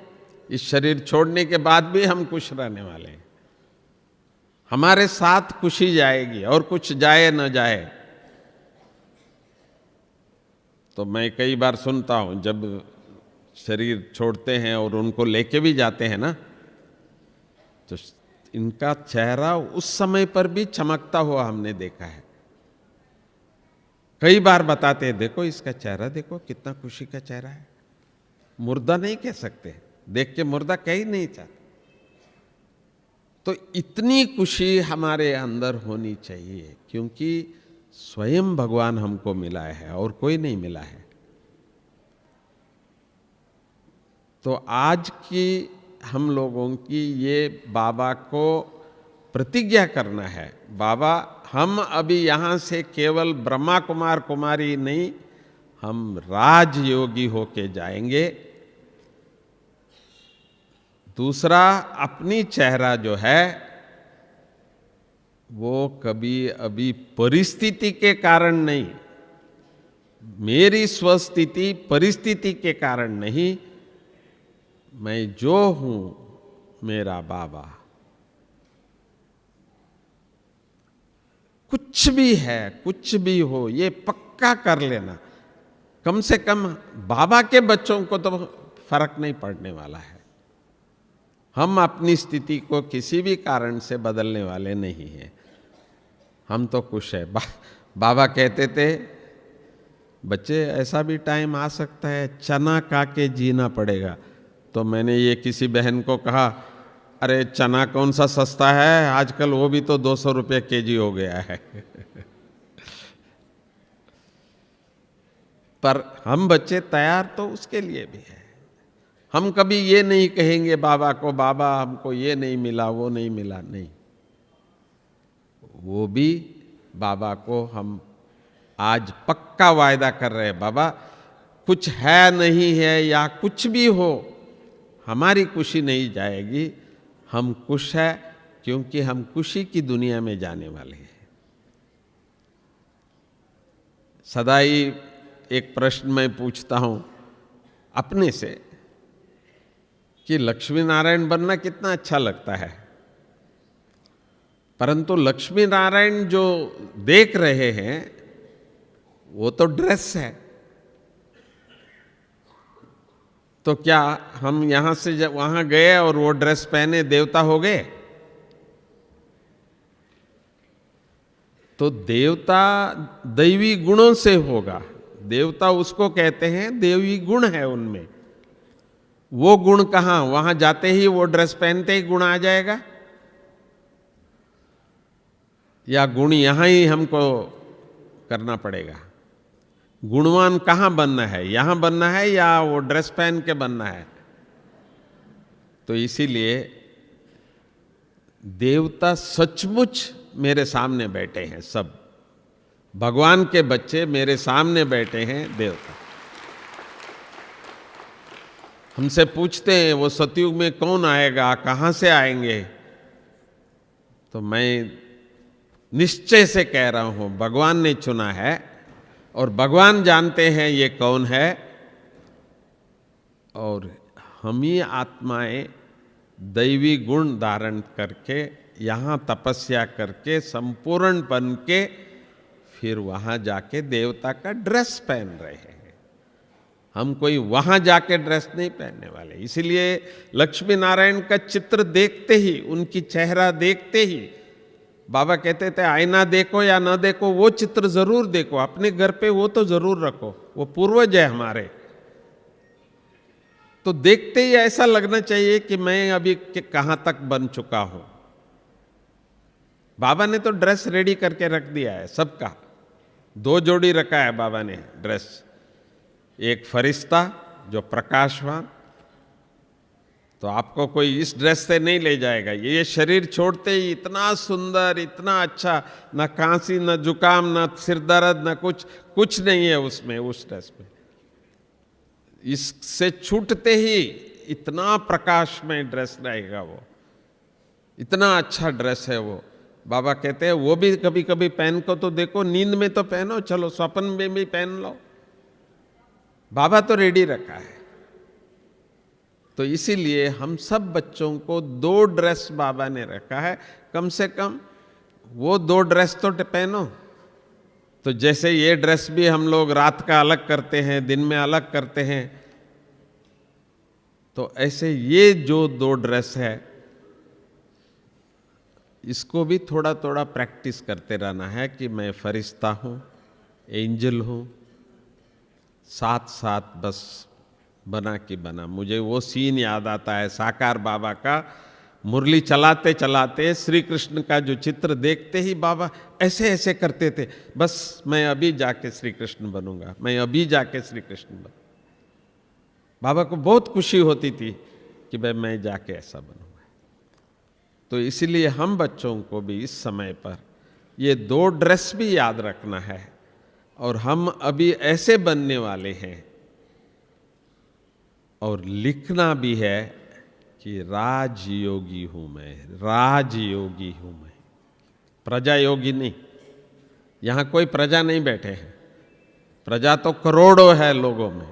इस शरीर छोड़ने के बाद भी हम खुश रहने वाले हैं। हमारे साथ खुशी जाएगी, और कुछ जाए न जाए। तो मैं कई बार सुनता हूं, जब शरीर छोड़ते हैं और उनको लेके भी जाते हैं ना, तो इनका चेहरा उस समय पर भी चमकता हुआ हमने देखा है। कई बार बताते हैं, देखो इसका चेहरा देखो, कितना खुशी का चेहरा है। मुर्दा नहीं कह सकते, देख के मुर्दा कह ही नहीं चाहते। तो इतनी खुशी हमारे अंदर होनी चाहिए, क्योंकि स्वयं भगवान हमको मिला है और कोई नहीं मिला है। तो आज की हम लोगों की ये बाबा को प्रतिज्ञा करना है, बाबा हम अभी यहाँ से केवल ब्रह्मा कुमार कुमारी नहीं, हम राजयोगी होके जाएंगे। दूसरा, अपनी चेहरा जो है वो कभी अभी परिस्थिति के कारण नहीं, मेरी स्वस्थिति परिस्थिति के कारण नहीं, मैं जो हूं मेरा बाबा। कुछ भी है, कुछ भी हो, ये पक्का कर लेना। कम से कम बाबा के बच्चों को तो फर्क नहीं पड़ने वाला है। हम अपनी स्थिति को किसी भी कारण से बदलने वाले नहीं हैं। हम तो खुश है। बाबा कहते थे, बच्चे ऐसा भी टाइम आ सकता है चना खा के जीना पड़ेगा। तो मैंने ये किसी बहन को कहा, अरे चना कौन सा सस्ता है आजकल, वो भी तो 200 रुपये केजी हो गया है। पर हम बच्चे तैयार तो उसके लिए भी है। हम कभी ये नहीं कहेंगे बाबा को, बाबा हमको ये नहीं मिला वो नहीं मिला, नहीं। वो भी बाबा को हम आज पक्का वायदा कर रहे हैं, बाबा कुछ है नहीं है या कुछ भी हो, हमारी खुशी नहीं जाएगी। हम खुश है क्योंकि हम खुशी की दुनिया में जाने वाले हैं। सदा ही एक प्रश्न मैं पूछता हूं अपने से कि लक्ष्मी नारायण बनना कितना अच्छा लगता है, परंतु लक्ष्मी नारायण जो देख रहे हैं वो तो ड्रेस है। तो क्या हम यहां से जब वहां गए और वो ड्रेस पहने देवता हो गए? तो देवता दैवी गुणों से होगा। देवता उसको कहते हैं, देवी गुण है उनमें। वो गुण कहां, वहां जाते ही वो ड्रेस पहनते ही गुण आ जाएगा, या गुण यहां ही हमको करना पड़ेगा? गुणवान कहां बनना है, यहां बनना है या वो ड्रेस पहन के बनना है? तो इसीलिए देवता सचमुच मेरे सामने बैठे हैं, सब भगवान के बच्चे मेरे सामने बैठे हैं। देवता हमसे पूछते हैं वो सतयुग में कौन आएगा, कहां से आएंगे? तो मैं निश्चय से कह रहा हूं भगवान ने चुना है और भगवान जानते हैं ये कौन है। और हम ही आत्माएं दैवी गुण धारण करके यहाँ तपस्या करके संपूर्ण बन के फिर वहाँ जाके देवता का ड्रेस पहन रहे हैं। हम कोई वहाँ जाके ड्रेस नहीं पहनने वाले। इसीलिए लक्ष्मी नारायण का चित्र देखते ही, उनकी चेहरा देखते ही बाबा कहते थे आईना देखो या न देखो, वो चित्र जरूर देखो, अपने घर पे वो तो जरूर रखो, वो पूर्वज है हमारे। तो देखते ही ऐसा लगना चाहिए कि मैं अभी कहां तक बन चुका हूं। बाबा ने तो ड्रेस रेडी करके रख दिया है सबका। 2 जोड़ी रखा है बाबा ने ड्रेस, एक फरिश्ता जो प्रकाशवान, तो आपको कोई इस ड्रेस से नहीं ले जाएगा। ये शरीर छोड़ते ही इतना सुंदर, इतना अच्छा, न खांसी न जुकाम न सिर दर्द न कुछ नहीं है उसमें, उस ड्रेस में। इससे छूटते ही इतना प्रकाश में ड्रेस रहेगा, वो इतना अच्छा ड्रेस है वो। बाबा कहते हैं वो भी कभी कभी पहन को तो देखो, नींद में तो पहनो, चलो स्वप्न में भी पहन लो। बाबा तो रेडी रखा है। तो इसीलिए हम सब बच्चों को 2 ड्रेस बाबा ने रखा है, कम से कम वो 2 ड्रेस तो पहनो। तो जैसे ये ड्रेस भी हम लोग रात का अलग करते हैं, दिन में अलग करते हैं, तो ऐसे ये जो 2 ड्रेस है, इसको भी थोड़ा थोड़ा प्रैक्टिस करते रहना है कि मैं फरिश्ता हूँ, एंजल हूँ, साथ साथ बस बना कि बना। मुझे वो सीन याद आता है साकार बाबा का, मुरली चलाते चलाते श्री कृष्ण का जो चित्र देखते ही बाबा ऐसे ऐसे करते थे, बस मैं अभी जाके श्री कृष्ण बनूंगा, मैं अभी जाके श्री कृष्ण बनूंगा। बाबा को बहुत खुशी होती थी कि भाई मैं जाके ऐसा बनूंगा। तो इसलिए हम बच्चों को भी इस समय पर ये 2 ड्रेस भी याद रखना है, और हम अभी ऐसे बनने वाले हैं, और लिखना भी है कि राजयोगी हूं मैं, राजयोगी हूं मैं, प्रजा योगी नहीं। यहां कोई प्रजा नहीं बैठे हैं, प्रजा तो करोड़ों है लोगों में।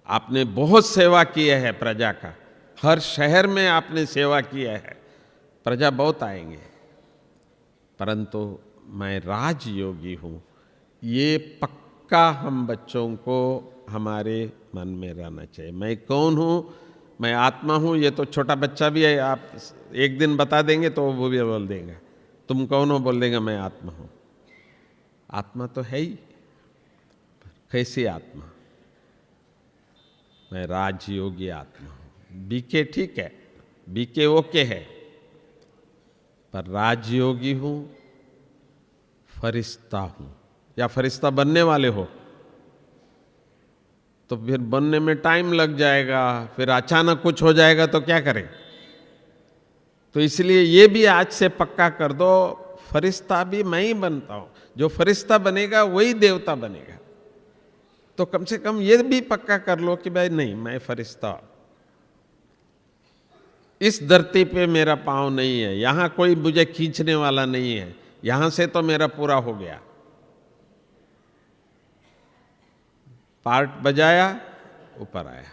आपने बहुत सेवा की है प्रजा का, हर शहर में आपने सेवा किया है, प्रजा बहुत आएंगे, परंतु मैं राजयोगी हूं, ये पक्का हम बच्चों को हमारे मन में रहना चाहिए। मैं कौन हूं, मैं आत्मा हूं, ये तो छोटा बच्चा भी है, आप एक दिन बता देंगे तो वो भी बोल देंगे तुम कौन हो, बोल देंगे मैं आत्मा हूं। आत्मा तो है ही, कैसी आत्मा? मैं राजयोगी आत्मा हूं। बीके ठीक है, बीके ओके है, पर राजयोगी हूं, फरिश्ता हूं। या फरिश्ता बनने वाले हो तो फिर बनने में टाइम लग जाएगा, फिर अचानक कुछ हो जाएगा तो क्या करें? तो इसलिए ये भी आज से पक्का कर दो, फरिश्ता भी मैं ही बनता हूं। जो फरिश्ता बनेगा वही देवता बनेगा। तो कम से कम ये भी पक्का कर लो कि भाई नहीं, मैं फरिश्ता, इस धरती पे मेरा पांव नहीं है, यहां कोई मुझे खींचने वाला नहीं है, यहां से तो मेरा पूरा हो गया। पार्ट बजाया, ऊपर आया।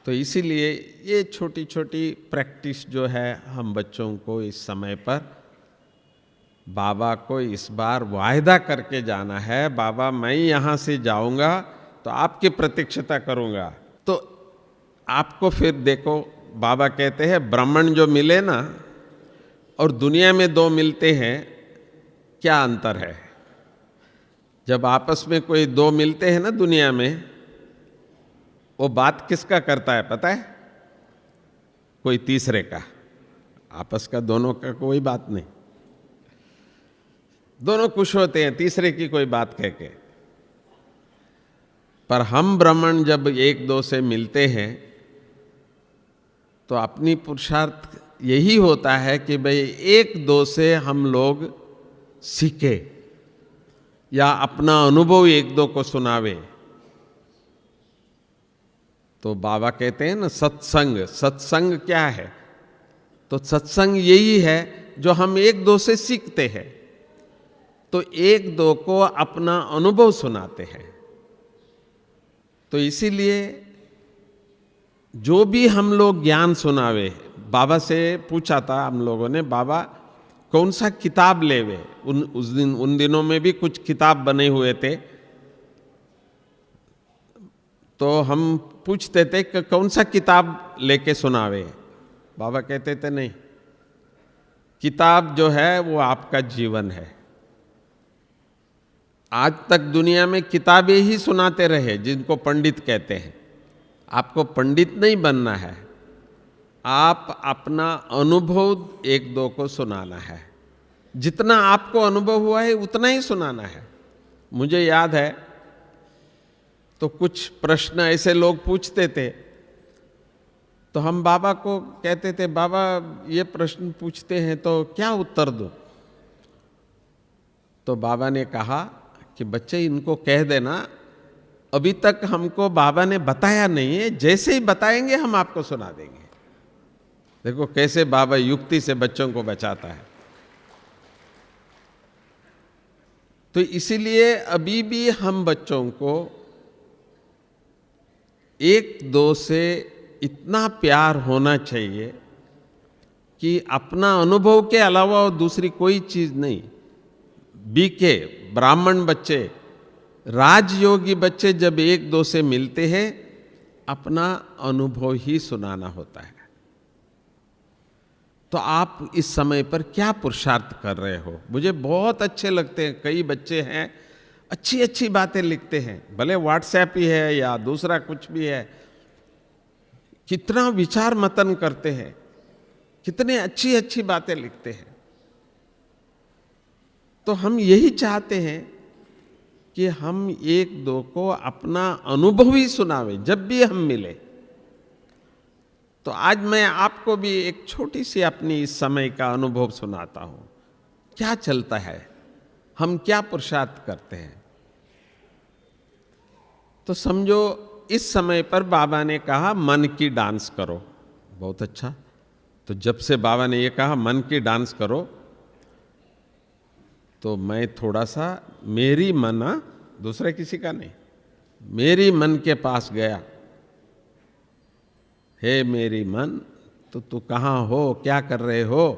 तो इसीलिए ये छोटी छोटी प्रैक्टिस जो है हम बच्चों को इस समय पर बाबा को इस बार वायदा करके जाना है, बाबा मैं यहां से जाऊंगा तो आपकी प्रतीक्षिता करूंगा। तो आपको फिर देखो, बाबा कहते हैं ब्राह्मण जो मिले ना और दुनिया में 2 मिलते हैं, क्या अंतर है? जब आपस में कोई 2 मिलते हैं ना दुनिया में, वो बात किसका करता है पता है? कोई तीसरे का। आपस का दोनों का कोई बात नहीं, दोनों खुश होते हैं तीसरे की कोई बात कह के। पर हम ब्राह्मण जब 1-2 से मिलते हैं तो अपनी पुरुषार्थ यही होता है कि भाई 1-2 से हम लोग सीखे या अपना अनुभव 1-2 को सुनावे। तो बाबा कहते हैं ना सत्संग, सत्संग क्या है? तो सत्संग यही है जो हम 1-2 से सीखते हैं, तो 1-2 को अपना अनुभव सुनाते हैं। तो इसीलिए जो भी हम लोग ज्ञान सुनावे, बाबा से पूछा था हम लोगों ने, बाबा कौन सा किताब लेवे? उन दिनों में भी कुछ किताब बने हुए थे, तो हम पूछते थे कि कौन सा किताब लेके सुनावे। बाबा कहते थे नहीं, किताब जो है वो आपका जीवन है। आज तक दुनिया में किताबें ही सुनाते रहे जिनको पंडित कहते हैं। आपको पंडित नहीं बनना है, आप अपना अनुभव 1-2 को सुनाना है। जितना आपको अनुभव हुआ है उतना ही सुनाना है। मुझे याद है तो कुछ प्रश्न ऐसे लोग पूछते थे, तो हम बाबा को कहते थे बाबा ये प्रश्न पूछते हैं तो क्या उत्तर दूं? तो बाबा ने कहा कि बच्चे इनको कह देना अभी तक हमको बाबा ने बताया नहीं है, जैसे ही बताएंगे हम आपको सुना देंगे। देखो कैसे बाबा युक्ति से बच्चों को बचाता है। तो इसीलिए अभी भी हम बच्चों को एक दो से इतना प्यार होना चाहिए कि अपना अनुभव के अलावा और दूसरी कोई चीज नहीं। बीके ब्राह्मण बच्चे, राजयोगी बच्चे जब एक दो से मिलते हैं, अपना अनुभव ही सुनाना होता है। तो आप इस समय पर क्या पुरुषार्थ कर रहे हो? मुझे बहुत अच्छे लगते हैं, कई बच्चे हैं अच्छी अच्छी बातें लिखते हैं, भले व्हाट्सएप ही है या दूसरा कुछ भी है, कितना विचार मतन करते हैं, कितने अच्छी अच्छी बातें लिखते हैं। तो हम यही चाहते हैं कि हम एक दो को अपना अनुभव ही सुनावे जब भी हम मिले। तो आज मैं आपको भी एक छोटी सी अपनी इस समय का अनुभव सुनाता हूं। क्या चलता है, हम क्या पुरुषार्थ करते हैं। तो समझो इस समय पर बाबा ने कहा मन की डांस करो। बहुत अच्छा। तो जब से बाबा ने ये कहा मन की डांस करो, तो मैं थोड़ा सा मेरी मन, दूसरे किसी का नहीं, मेरी मन के पास गया। हे मेरी मन, तो तू कहाँ हो, क्या कर रहे हो?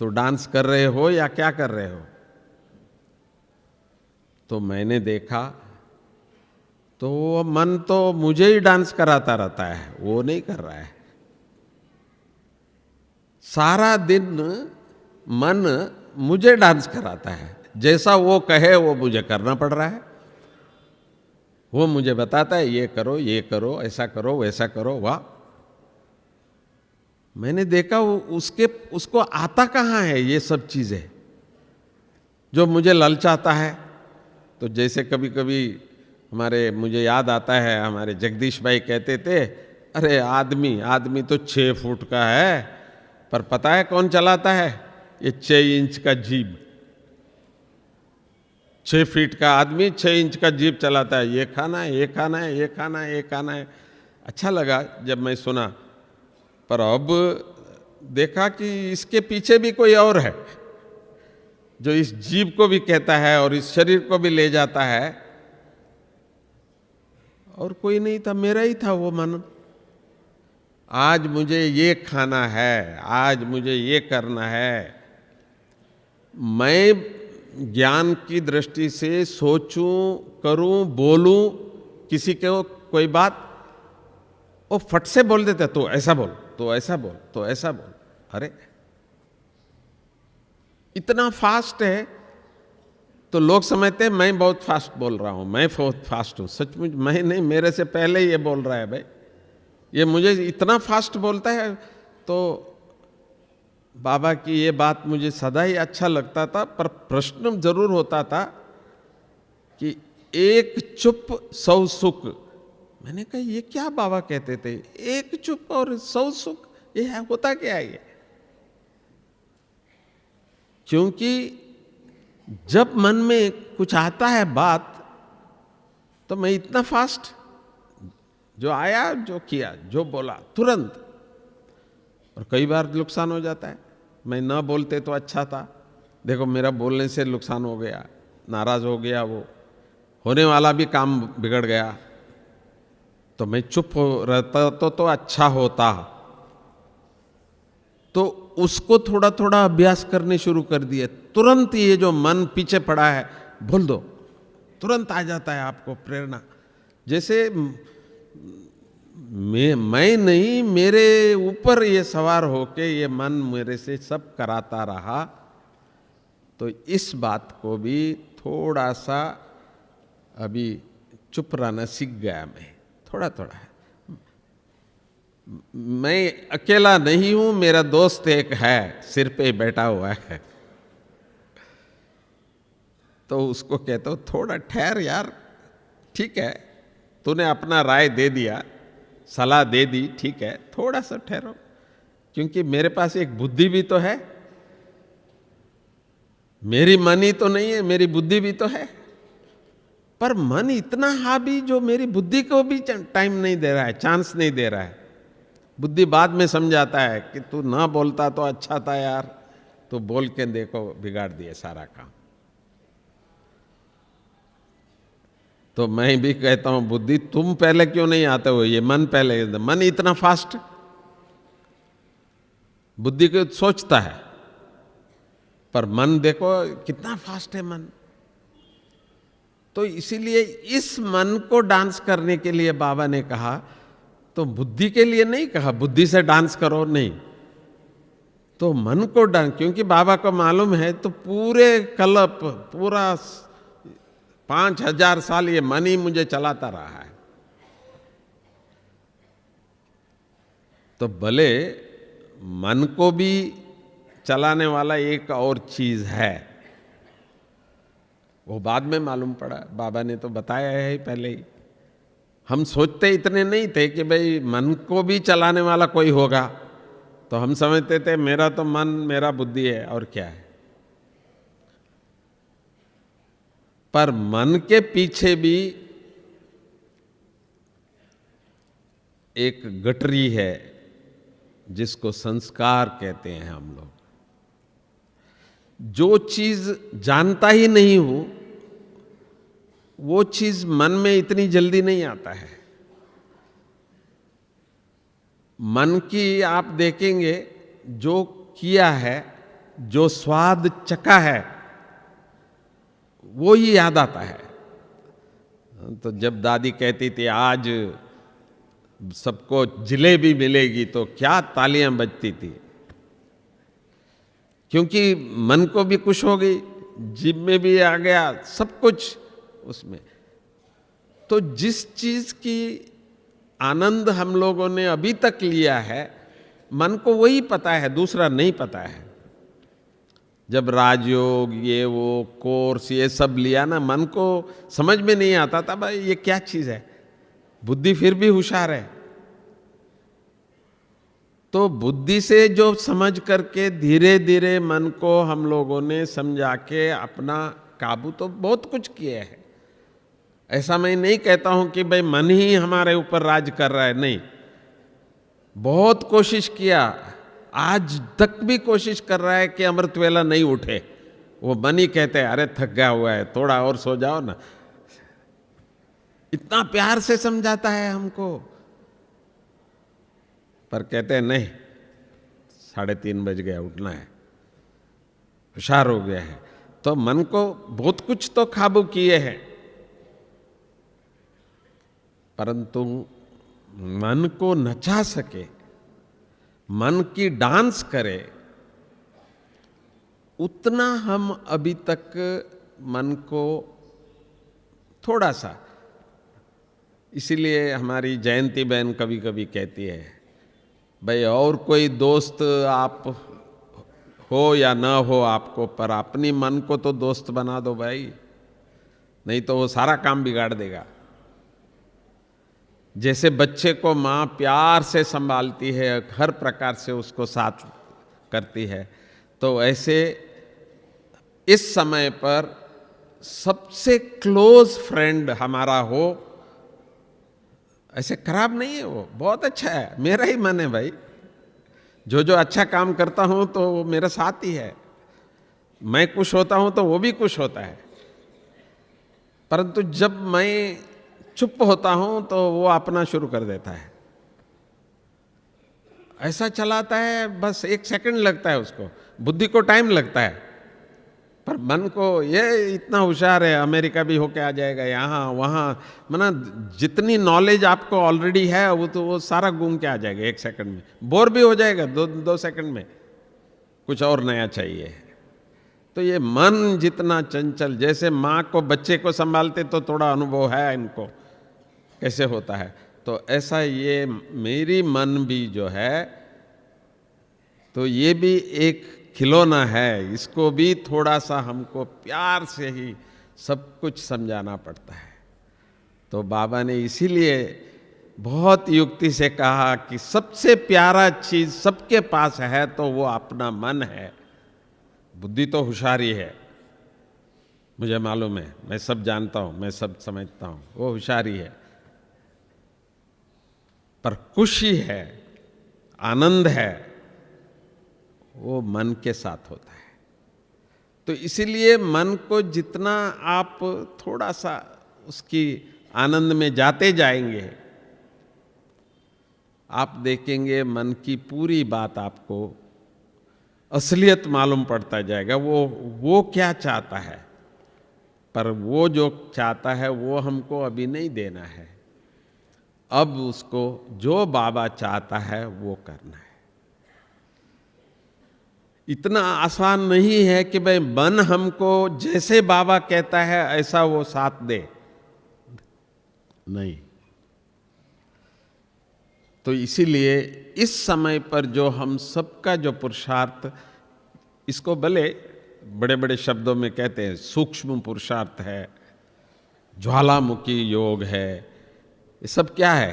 तो डांस कर रहे हो या क्या कर रहे हो? तो मैंने देखा तो वो मन तो मुझे ही डांस कराता रहता है, वो नहीं कर रहा है। सारा दिन मन मुझे डांस कराता है, जैसा वो कहे वो मुझे करना पड़ रहा है। वो मुझे बताता है ये करो, ऐसा करो, वैसा करो। वाह! मैंने देखा उसको आता कहाँ है ये सब चीजें जो मुझे ललचाता है। तो जैसे कभी कभी मुझे याद आता है, हमारे जगदीश भाई कहते थे, अरे आदमी तो 6 फुट का है, पर पता है कौन चलाता है? ये 6 इंच का जीप। 6 फीट का आदमी 6 इंच का जीप चलाता है। ये खाना है, ये खाना है, ये खाना है, ये खाना है। अच्छा लगा जब मैं सुना, पर अब देखा कि इसके पीछे भी कोई और है जो इस जीव को भी कहता है और इस शरीर को भी ले जाता है। और कोई नहीं था, मेरा ही था वो मन। आज मुझे ये खाना है, आज मुझे ये करना है। मैं ज्ञान की दृष्टि से सोचूं, करूं, बोलूं किसी को कोई बात, वो फट से बोल देते, तो ऐसा बोल, तो ऐसा बोल, तो ऐसा बोल। अरे इतना फास्ट है तो लोग समझते हैं मैं बहुत फास्ट बोल रहा हूं, मैं बहुत फास्ट हूं। सचमुच मैं नहीं, मेरे से पहले ये बोल रहा है भाई, ये मुझे इतना फास्ट बोलता है। तो बाबा की ये बात मुझे सदा ही अच्छा लगता था, पर प्रश्न जरूर होता था कि एक चुप 100 सुख। मैंने कहा ये क्या बाबा कहते थे, एक चुप और 100 सुख, ये होता क्या है ये? क्योंकि जब मन में कुछ आता है बात, तो मैं इतना फास्ट, जो आया, जो किया, जो बोला तुरंत। और कई बार नुकसान हो जाता है। मैं ना बोलते तो अच्छा था, देखो मेरा बोलने से नुकसान हो गया, नाराज हो गया, वो होने वाला भी काम बिगड़ गया। तो मैं चुप रहता तो अच्छा होता। तो उसको थोड़ा थोड़ा अभ्यास करने शुरू कर दिए। तुरंत ये जो मन पीछे पड़ा है बोल दो, तुरंत आ जाता है आपको प्रेरणा। जैसे मैं नहीं, मेरे ऊपर ये सवार होके ये मन मेरे से सब कराता रहा। तो इस बात को भी थोड़ा सा अभी चुप रहना सीख गया मैं, थोड़ा थोड़ा। मैं अकेला नहीं हूं, मेरा दोस्त एक है, सिर पे बैठा हुआ है। तो उसको कहता हूं थोड़ा ठहर यार, ठीक है तूने अपना राय दे दिया, सलाह दे दी, ठीक है थोड़ा सा ठहरो, क्योंकि मेरे पास एक बुद्धि भी तो है, मेरी मन ही तो नहीं है, मेरी बुद्धि भी तो है। पर मन इतना हावी जो मेरी बुद्धि को भी टाइम नहीं दे रहा है, चांस नहीं दे रहा है। बुद्धि बाद में समझाता है कि तू ना बोलता तो अच्छा था यार, तो बोल के देखो बिगाड़ दिए सारा काम। तो मैं भी कहता हूं बुद्धि तुम पहले क्यों नहीं आते हो, ये मन पहले, मन इतना फास्ट, बुद्धि को सोचता है पर मन देखो कितना फास्ट है मन। तो इसीलिए इस मन को डांस करने के लिए बाबा ने कहा, तो बुद्धि के लिए नहीं कहा बुद्धि से डांस करो, नहीं, तो मन को डांस, क्योंकि बाबा को मालूम है तो पूरे कल्प, पूरा 5000 साल ये मन ही मुझे चलाता रहा है। तो भले मन को भी चलाने वाला एक और चीज है, वो बाद में मालूम पड़ा, बाबा ने तो बताया है पहले ही। हम सोचते इतने नहीं थे कि भाई मन को भी चलाने वाला कोई होगा, तो हम समझते थे मेरा तो मन, मेरा बुद्धि है और क्या है। पर मन के पीछे भी एक गठरी है जिसको संस्कार कहते हैं हम लोग। जो चीज जानता ही नहीं हूं वो चीज मन में इतनी जल्दी नहीं आता है। मन की आप देखेंगे जो किया है, जो स्वाद चखा है वो ही याद आता है। तो जब दादी कहती थी आज सबको जलेबी मिलेगी तो क्या तालियां बजती थी, क्योंकि मन को भी खुश हो गई, जीभ में भी आ गया सब कुछ उसमें। तो जिस चीज की आनंद हम लोगों ने अभी तक लिया है, मन को वही पता है, दूसरा नहीं पता है। जब राजयोग ये वो कोर्स ये सब लिया ना, मन को समझ में नहीं आता था भाई ये क्या चीज है। बुद्धि फिर भी होशियार है, तो बुद्धि से जो समझ करके धीरे धीरे मन को हम लोगों ने समझा के अपना काबू तो बहुत कुछ किए हैं। ऐसा मैं नहीं कहता हूं कि भाई मन ही हमारे ऊपर राज कर रहा है, नहीं, बहुत कोशिश किया, आज तक भी कोशिश कर रहा है कि अमृत वेला नहीं उठे। वो मन ही कहते हैं अरे थक गया हुआ है, थोड़ा और सो जाओ ना, इतना प्यार से समझाता है हमको, पर कहते हैं नहीं 3:30 बज गया, उठना है, होशियार हो गया है। तो मन को बहुत कुछ तो काबू किए हैं, परंतु मन को नचा सके, मन की डांस करे, उतना हम अभी तक मन को थोड़ा सा। इसीलिए हमारी जयंती बहन कभी कभी कहती है भाई और कोई दोस्त आप हो या ना हो आपको, पर अपनी मन को तो दोस्त बना दो भाई, नहीं तो वो सारा काम बिगाड़ देगा। जैसे बच्चे को माँ प्यार से संभालती है, हर प्रकार से उसको साथ करती है, तो ऐसे इस समय पर सबसे क्लोज फ्रेंड हमारा हो, ऐसे खराब नहीं है, वो बहुत अच्छा है, मेरा ही मन है भाई। जो जो अच्छा काम करता हूं तो वो मेरा साथ ही है, मैं खुश होता हूं तो वो भी खुश होता है। परंतु जब मैं चुप होता हूं तो वो अपना शुरू कर देता है, ऐसा चलाता है, बस 1 सेकंड लगता है उसको, बुद्धि को टाइम लगता है, पर मन को ये इतना होशियार है, अमेरिका भी होके आ जाएगा, यहाँ वहाँ, माना जितनी नॉलेज आपको ऑलरेडी है वो तो वो सारा घूम के आ जाएगा 1 सेकंड में, बोर भी हो जाएगा 2 सेकंड में, कुछ और नया चाहिए। तो ये मन जितना चंचल, जैसे माँ को बच्चे को संभालते तो थोड़ा अनुभव है इनको कैसे होता है, तो ऐसा ये मेरी मन भी जो है, तो ये भी एक खिलौना है, इसको भी थोड़ा सा हमको प्यार से ही सब कुछ समझाना पड़ता है। तो बाबा ने इसीलिए बहुत युक्ति से कहा कि सबसे प्यारा चीज सबके पास है तो वो अपना मन है। बुद्धि तो होशियारी है, मुझे मालूम है, मैं सब जानता हूं, मैं सब समझता हूं, वो होशियारी है, पर खुशी है, आनंद है, वो मन के साथ होता है। तो इसीलिए मन को जितना आप थोड़ा सा उसकी आनंद में जाते जाएंगे, आप देखेंगे मन की पूरी बात आपको असलियत मालूम पड़ता जाएगा। वो क्या चाहता है, पर वो जो चाहता है वो हमको अभी नहीं देना है। अब उसको जो बाबा चाहता है वो करना है। इतना आसान नहीं है कि भाई मन हमको जैसे बाबा कहता है ऐसा वो साथ दे, नहीं। तो इसीलिए इस समय पर जो हम सबका जो पुरुषार्थ, इसको भले बड़े बड़े शब्दों में कहते हैं सूक्ष्म पुरुषार्थ है, ज्वालामुखी योग है, ये सब क्या है?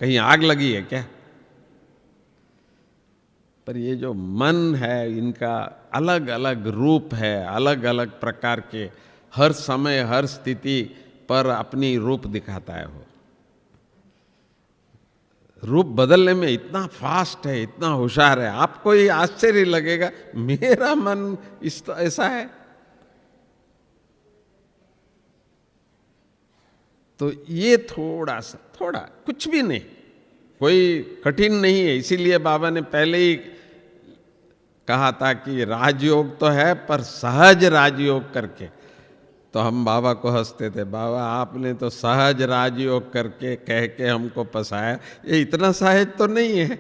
कहीं आग लगी है क्या? पर ये जो मन है, इनका अलग अलग रूप है, अलग अलग प्रकार के, हर समय हर स्थिति पर अपनी रूप दिखाता है। वो रूप बदलने में इतना फास्ट है, इतना होशियार है, आपको ये आश्चर्य लगेगा मेरा मन ऐसा है। तो ये थोड़ा कुछ भी नहीं, कोई कठिन नहीं है। इसीलिए बाबा ने पहले ही कहा था कि राजयोग तो है पर सहज राजयोग करके। तो हम बाबा को हंसते थे, बाबा आपने तो सहज राजयोग करके कह के हमको फंसाया, ये इतना सहज तो नहीं है।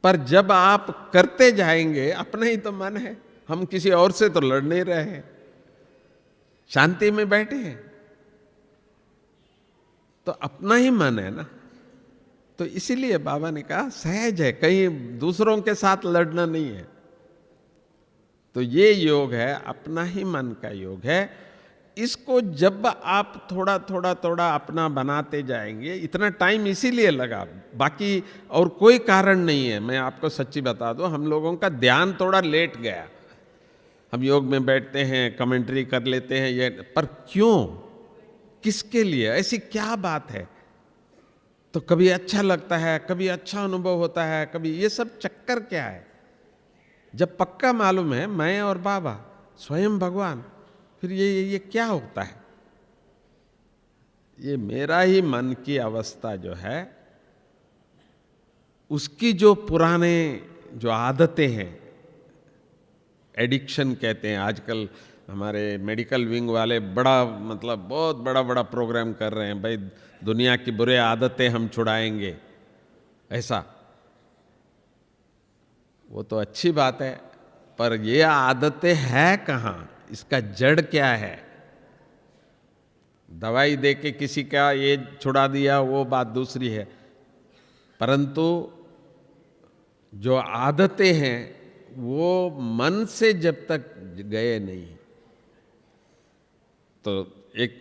पर जब आप करते जाएंगे, अपना ही तो मन है, हम किसी और से तो लड़ नहीं रहे हैं, शांति में बैठे हैं, तो अपना ही मन है ना। तो इसीलिए बाबा ने कहा सहज है, कहीं दूसरों के साथ लड़ना नहीं है। तो ये योग है, अपना ही मन का योग है। इसको जब आप थोड़ा अपना बनाते जाएंगे, इतना टाइम इसीलिए लगा, बाकी और कोई कारण नहीं है। मैं आपको सच्ची बता दूं, हम लोगों का ध्यान थोड़ा लेट गया। हम योग में बैठते हैं, कमेंट्री कर लेते हैं, ये पर क्यों, किसके लिए, ऐसी क्या बात है? तो कभी अच्छा लगता है, कभी अच्छा अनुभव होता है, कभी ये सब चक्कर क्या है? जब पक्का मालूम है मैं और बाबा स्वयं भगवान, फिर ये क्या होता है? ये मेरा ही मन की अवस्था जो है, उसकी जो पुराने जो आदतें हैं, एडिक्शन कहते हैं आजकल। हमारे मेडिकल विंग वाले बहुत बड़ा प्रोग्राम कर रहे हैं, भाई दुनिया की बुरे आदतें हम छुड़ाएंगे, ऐसा। वो तो अच्छी बात है, पर ये आदतें है कहाँ, इसका जड़ क्या है? दवाई दे के किसी का ये छुड़ा दिया, वो बात दूसरी है, परंतु जो आदतें हैं वो मन से जब तक गए नहीं। तो एक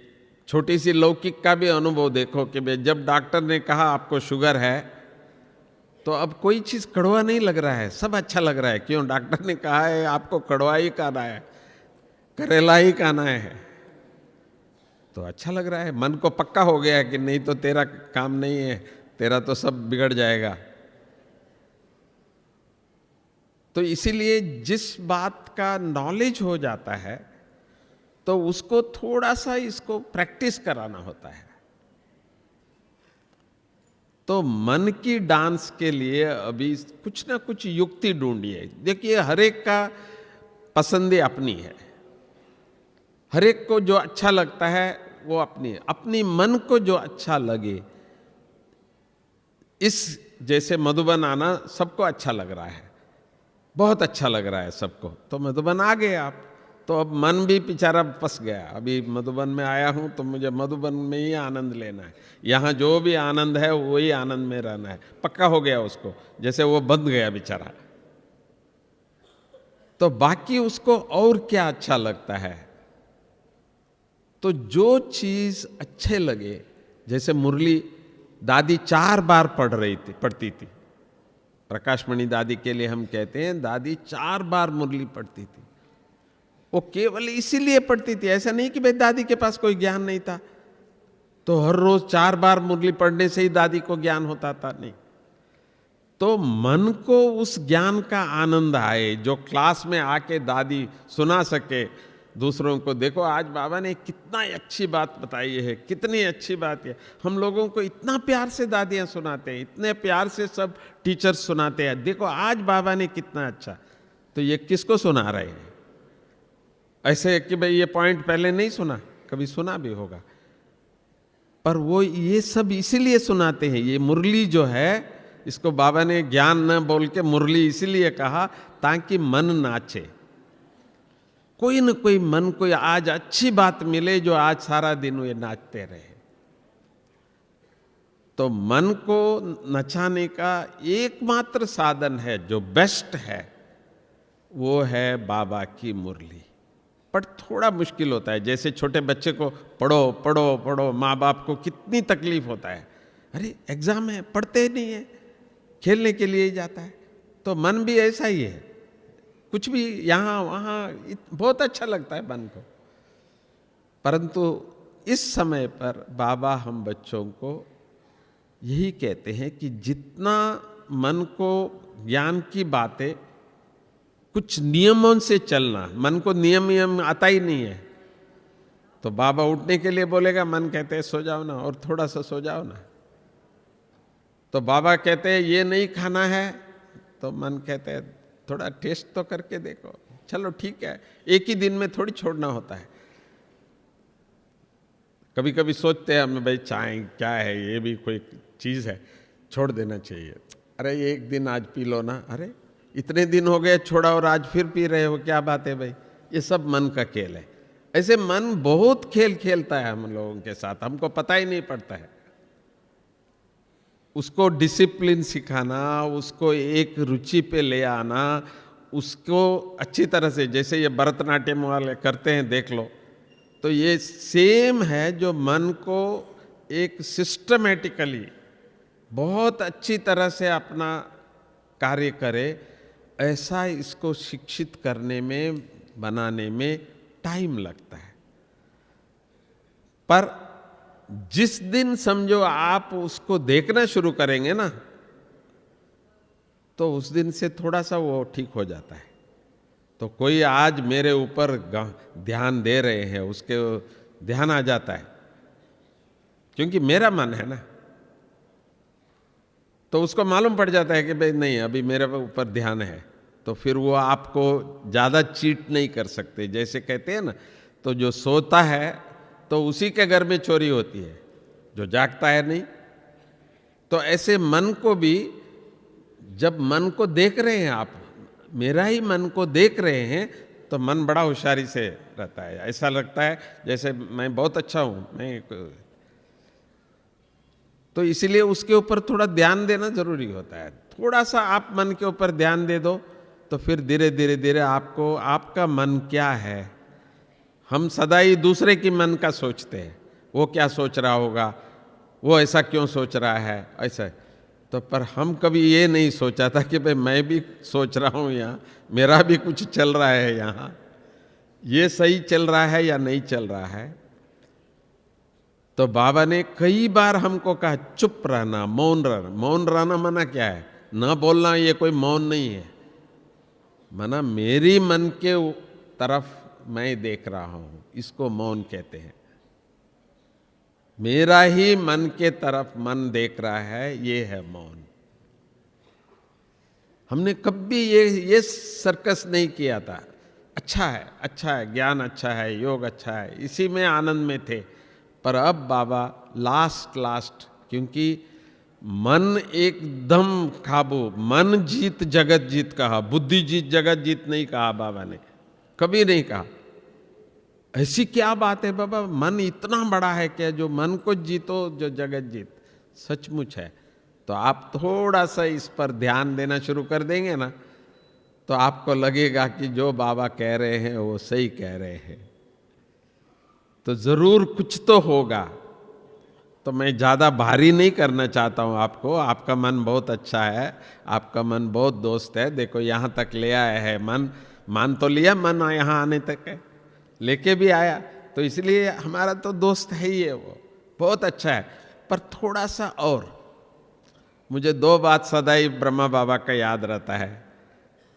छोटी सी लौकिक का भी अनुभव देखो कि भाई जब डॉक्टर ने कहा आपको शुगर है, तो अब कोई चीज कड़वा नहीं लग रहा है, सब अच्छा लग रहा है। क्यों? डॉक्टर ने कहा है आपको कड़वा ही खाना है, करेला ही खाना है, तो अच्छा लग रहा है। मन को पक्का हो गया है कि नहीं तो तेरा काम नहीं है, तेरा तो सब बिगड़ जाएगा। तो इसीलिए जिस बात का नॉलेज हो जाता है, तो उसको थोड़ा सा इसको प्रैक्टिस कराना होता है। तो मन की डांस के लिए अभी कुछ ना कुछ युक्ति ढूंढिए। देखिए, हर एक का पसंदें अपनी है, हर एक को जो अच्छा लगता है वो अपनी मन को जो अच्छा लगे। इस जैसे मधुबन आना सबको अच्छा लग रहा है, बहुत अच्छा लग रहा है सबको, तो मधुबन आ गए आप। तो अब मन भी बेचारा फंस गया, अभी मधुबन में आया हूं तो मुझे मधुबन में ही आनंद लेना है, यहाँ जो भी आनंद है वही आनंद में रहना है, पक्का हो गया उसको, जैसे वो बंध गया बेचारा। तो बाकी उसको और क्या अच्छा लगता है? तो जो चीज अच्छे लगे, जैसे मुरली दादी 4 बार पढ़ती थी, प्रकाशमणि दादी के लिए हम कहते हैं, दादी 4 बार मुरली पढ़ती थी। वो केवल इसीलिए पढ़ती थी, ऐसा नहीं कि भाई दादी के पास कोई ज्ञान नहीं था, तो हर रोज 4 बार मुरली पढ़ने से ही दादी को ज्ञान होता था, नहीं। तो मन को उस ज्ञान का आनंद आए, जो क्लास में आके दादी सुना सके, दूसरों को, देखो आज बाबा ने कितना अच्छी बात बताई है, कितनी अच्छी बात है। हम लोगों को इतना प्यार से दादियाँ सुनाते हैं, इतने प्यार से सब टीचर्स सुनाते हैं, देखो आज बाबा ने कितना अच्छा। तो ये किसको सुना रहे हैं? ऐसे कि भाई ये पॉइंट पहले नहीं सुना, कभी सुना भी होगा, पर वो ये सब इसीलिए सुनाते हैं। ये मुरली जो है, इसको बाबा ने ज्ञान न बोल के मुरली इसीलिए कहा ताकि मन नाचे, कोई न कोई मन को आज अच्छी बात मिले जो आज सारा दिन वे नाचते रहे। तो मन को नचाने का एकमात्र साधन है जो बेस्ट है, वो है बाबा की मुरली। पर थोड़ा मुश्किल होता है, जैसे छोटे बच्चे को पढ़ो पढ़ो पढ़ो, माँ बाप को कितनी तकलीफ होता है, अरे एग्जाम है, पढ़ते नहीं है, खेलने के लिए ही जाता है। तो मन भी ऐसा ही है, कुछ भी यहाँ वहाँ बहुत अच्छा लगता है मन को। परंतु इस समय पर बाबा हम बच्चों को यही कहते हैं कि जितना मन को ज्ञान की बातें, कुछ नियमों से चलना, मन को नियम आता ही नहीं है। तो बाबा उठने के लिए बोलेगा, मन कहते हैं सो जाओ ना, और थोड़ा सा सो जाओ ना। तो बाबा कहते हैं ये नहीं खाना है, तो मन कहते हैं थोड़ा टेस्ट तो करके देखो, चलो ठीक है, एक ही दिन में थोड़ी छोड़ना होता है। कभी कभी सोचते हैं हम, भाई चाय क्या है, ये भी कोई चीज़ है, छोड़ देना चाहिए। अरे एक दिन आज पी लो ना, अरे इतने दिन हो गए छोड़ा और आज फिर पी रहे हो, क्या बात है भाई? ये सब मन का खेल है। ऐसे मन बहुत खेल खेलता है हम लोगों के साथ, हमको पता ही नहीं पड़ता है। उसको डिसिप्लिन सिखाना, उसको एक रुचि पे ले आना, उसको अच्छी तरह से, जैसे ये भरतनाट्यम वाले करते हैं देख लो, तो ये सेम है जो मन को एक सिस्टमेटिकली बहुत अच्छी तरह से अपना कार्य करे, ऐसा इसको शिक्षित करने में, बनाने में टाइम लगता है। पर जिस दिन समझो आप उसको देखना शुरू करेंगे ना, तो उस दिन से थोड़ा सा वो ठीक हो जाता है। तो कोई आज मेरे ऊपर ध्यान दे रहे हैं, उसके ध्यान आ जाता है, क्योंकि मेरा मन है ना, तो उसको मालूम पड़ जाता है कि भाई नहीं, अभी मेरे ऊपर ध्यान है। तो फिर वो आपको ज़्यादा चीट नहीं कर सकते। जैसे कहते हैं ना, तो जो सोता है तो उसी के घर में चोरी होती है, जो जागता है नहीं। तो ऐसे मन को भी, जब मन को देख रहे हैं आप, मेरा ही मन को देख रहे हैं, तो मन बड़ा होशियारी से रहता है। ऐसा लगता है जैसे मैं बहुत अच्छा हूँ, मैं, तो इसीलिए उसके ऊपर थोड़ा ध्यान देना जरूरी होता है। थोड़ा सा आप मन के ऊपर ध्यान दे दो, तो फिर धीरे धीरे धीरे आपको, आपका मन क्या है, हम सदा ही दूसरे की मन का सोचते हैं, वो क्या सोच रहा होगा, वो ऐसा क्यों सोच रहा है, ऐसा। तो पर हम कभी ये नहीं सोचा था कि भाई मैं भी सोच रहा हूँ, यहाँ मेरा भी कुछ चल रहा है, यहाँ ये सही चल रहा है या नहीं चल रहा है। तो बाबा ने कई बार हमको कहा चुप रहना, मौन रहना। मौन रहना मना क्या है? ना बोलना, ये कोई मौन नहीं है। मना मेरी मन के तरफ मैं देख रहा हूं, इसको मौन कहते हैं। मेरा ही मन के तरफ मन देख रहा है, ये है मौन। हमने कभी ये सर्कस नहीं किया था। अच्छा है, अच्छा है, ज्ञान अच्छा है, योग अच्छा है, इसी में आनंद में थे। पर अब बाबा लास्ट, क्योंकि मन एकदम काबू, मन जीत जगत जीत कहा, बुद्धि जीत जगत जीत नहीं कहा बाबा ने, कभी नहीं कहा। ऐसी क्या बात है बाबा, मन इतना बड़ा है क्या जो मन को जीतो जो जगत जीत? सचमुच है। तो आप थोड़ा सा इस पर ध्यान देना शुरू कर देंगे ना, तो आपको लगेगा कि जो बाबा कह रहे हैं वो सही कह रहे हैं। तो जरूर कुछ तो होगा। तो मैं ज़्यादा भारी नहीं करना चाहता हूँ आपको। आपका मन बहुत अच्छा है, आपका मन बहुत दोस्त है। देखो यहाँ तक ले आया है मन, मान तो लिया मन यहाँ आने तक है, लेके भी आया, तो इसलिए हमारा तो दोस्त है ही है, वो बहुत अच्छा है। पर थोड़ा सा और, मुझे दो बात सदा ही ब्रह्मा बाबा का याद रहता है।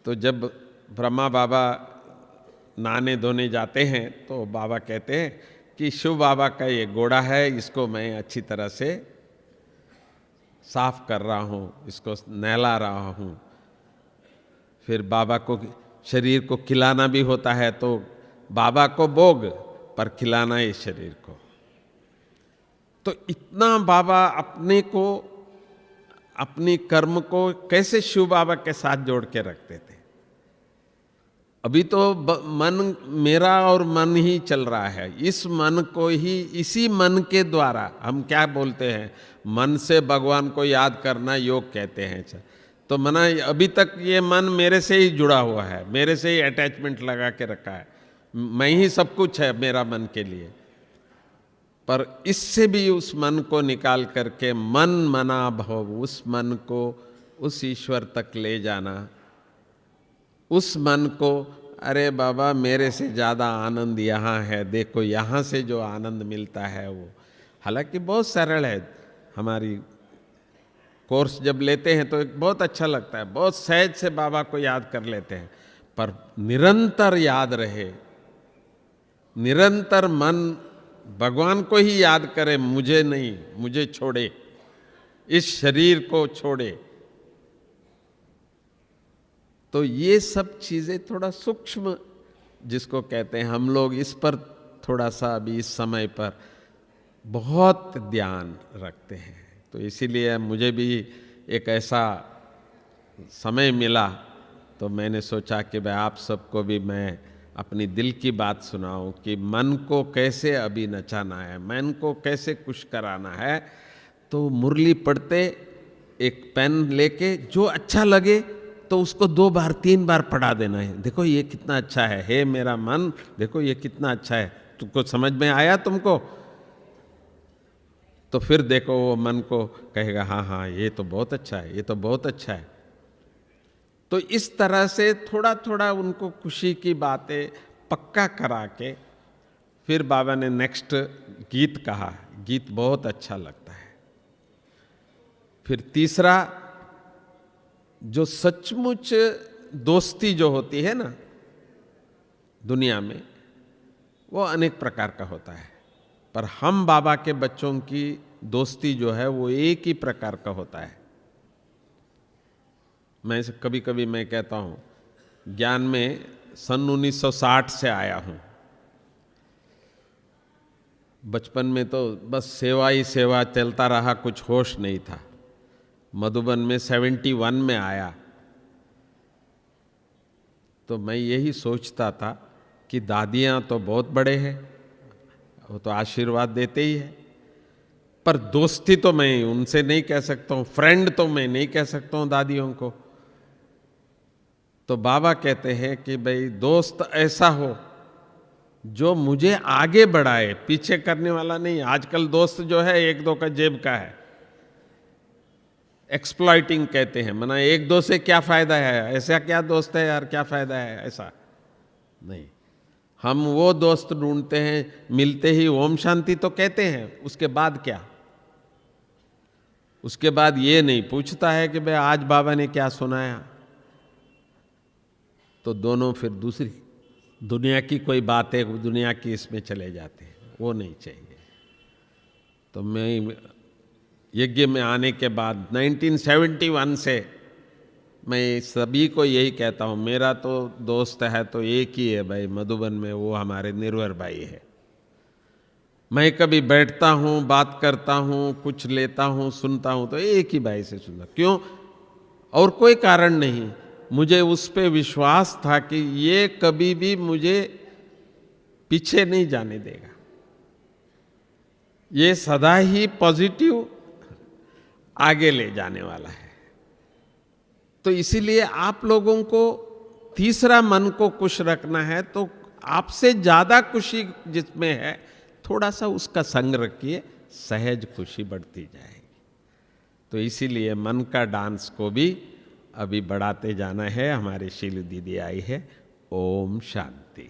तो जब ब्रह्मा बाबा नहाने धोने जाते हैं तो बाबा कहते हैं कि शिव बाबा का ये घोड़ा है, इसको मैं अच्छी तरह से साफ कर रहा हूँ, इसको नहला रहा हूँ। फिर बाबा को शरीर को खिलाना भी होता है, तो बाबा को भोग पर खिलाना है शरीर को। तो इतना बाबा अपने को, अपनी कर्म को कैसे शिव बाबा के साथ जोड़ के रखते थे। अभी तो मन मेरा और मन ही चल रहा है, इस मन को ही, इसी मन के द्वारा हम क्या बोलते हैं, मन से भगवान को याद करना योग कहते हैं। तो मना अभी तक ये मन मेरे से ही जुड़ा हुआ है, मेरे से ही अटैचमेंट लगा के रखा है, मैं ही सब कुछ है मेरा मन के लिए। पर इससे भी उस मन को निकाल करके मन मना भव, उस मन को उस ईश्वर तक ले जाना, उस मन को, अरे बाबा मेरे से ज़्यादा आनंद यहाँ है, देखो यहाँ से जो आनंद मिलता है वो, हालांकि बहुत सरल है। हमारी कोर्स जब लेते हैं तो बहुत अच्छा लगता है, बहुत सहज से बाबा को याद कर लेते हैं, पर निरंतर याद रहे, निरंतर मन भगवान को ही याद करे, मुझे नहीं, मुझे छोड़े, इस शरीर को छोड़े। तो ये सब चीज़ें थोड़ा सूक्ष्म जिसको कहते हैं, हम लोग इस पर थोड़ा सा अभी इस समय पर बहुत ध्यान रखते हैं। तो इसीलिए मुझे भी एक ऐसा समय मिला तो मैंने सोचा कि भाई आप सबको भी मैं अपनी दिल की बात सुनाऊं कि मन को कैसे अभी नचाना है, मन को कैसे खुश कराना है। तो मुरली पढ़ते एक पेन लेके जो अच्छा लगे तो उसको 2 बार 3 बार पढ़ा देना है, देखो ये कितना अच्छा है, हे मेरा मन देखो ये कितना अच्छा है, तुमको समझ में आया तुमको, तो फिर देखो वो मन को कहेगा हाँ हाँ ये तो बहुत अच्छा है, ये तो बहुत अच्छा है। तो इस तरह से थोड़ा थोड़ा उनको खुशी की बातें पक्का करा के फिर बाबा ने नेक्स्ट गीत कहा, गीत बहुत अच्छा लगता है। फिर तीसरा, जो सचमुच दोस्ती जो होती है ना दुनिया में, वो अनेक प्रकार का होता है, पर हम बाबा के बच्चों की दोस्ती जो है वो एक ही प्रकार का होता है। मैं कभी कभी मैं कहता हूँ, ज्ञान में सन 1960 से आया हूँ। बचपन में तो बस सेवा ही सेवा चलता रहा, कुछ होश नहीं था। मधुबन में 71 में आया तो मैं यही सोचता था कि दादियाँ तो बहुत बड़े हैं, वो तो आशीर्वाद देते ही है, पर दोस्ती तो मैं उनसे नहीं कह सकता हूँ, फ्रेंड तो मैं नहीं कह सकता हूँ दादियों को। तो बाबा कहते हैं कि भाई दोस्त ऐसा हो जो मुझे आगे बढ़ाए, पीछे करने वाला नहीं। आजकल दोस्त जो है 1-2 का जेब का है, एक्सप्लॉइटिंग कहते हैं, मना 1-2 से क्या फायदा है, ऐसा क्या दोस्त है यार, क्या फायदा है, ऐसा नहीं। हम वो दोस्त ढूंढते हैं, मिलते ही ओम शांति तो कहते हैं, उसके बाद क्या, उसके बाद ये नहीं पूछता है कि भाई आज बाबा ने क्या सुनाया, तो दोनों फिर दूसरी दुनिया की कोई बातें, दुनिया की इसमें चले जाते हैं, वो नहीं चाहिए। तो मैं यज्ञ में आने के बाद 1971 से मैं सभी को यही कहता हूँ, मेरा तो दोस्त है तो एक ही है भाई मधुबन में, वो हमारे निर्वर भाई है। मैं कभी बैठता हूँ, बात करता हूँ, कुछ लेता हूँ, सुनता हूँ तो एक ही भाई से सुनता। क्यों? और कोई कारण नहीं, मुझे उस पे विश्वास था कि ये कभी भी मुझे पीछे नहीं जाने देगा, ये सदा ही पॉजिटिव आगे ले जाने वाला है। तो इसीलिए आप लोगों को तीसरा मन को खुश रखना है तो आपसे ज्यादा खुशी जिसमें है थोड़ा सा उसका संग रखिए, सहज खुशी बढ़ती जाएगी। तो इसीलिए मन का डांस को भी अभी बढ़ाते जाना है। हमारी शील दीदी आई है। ओम शांति।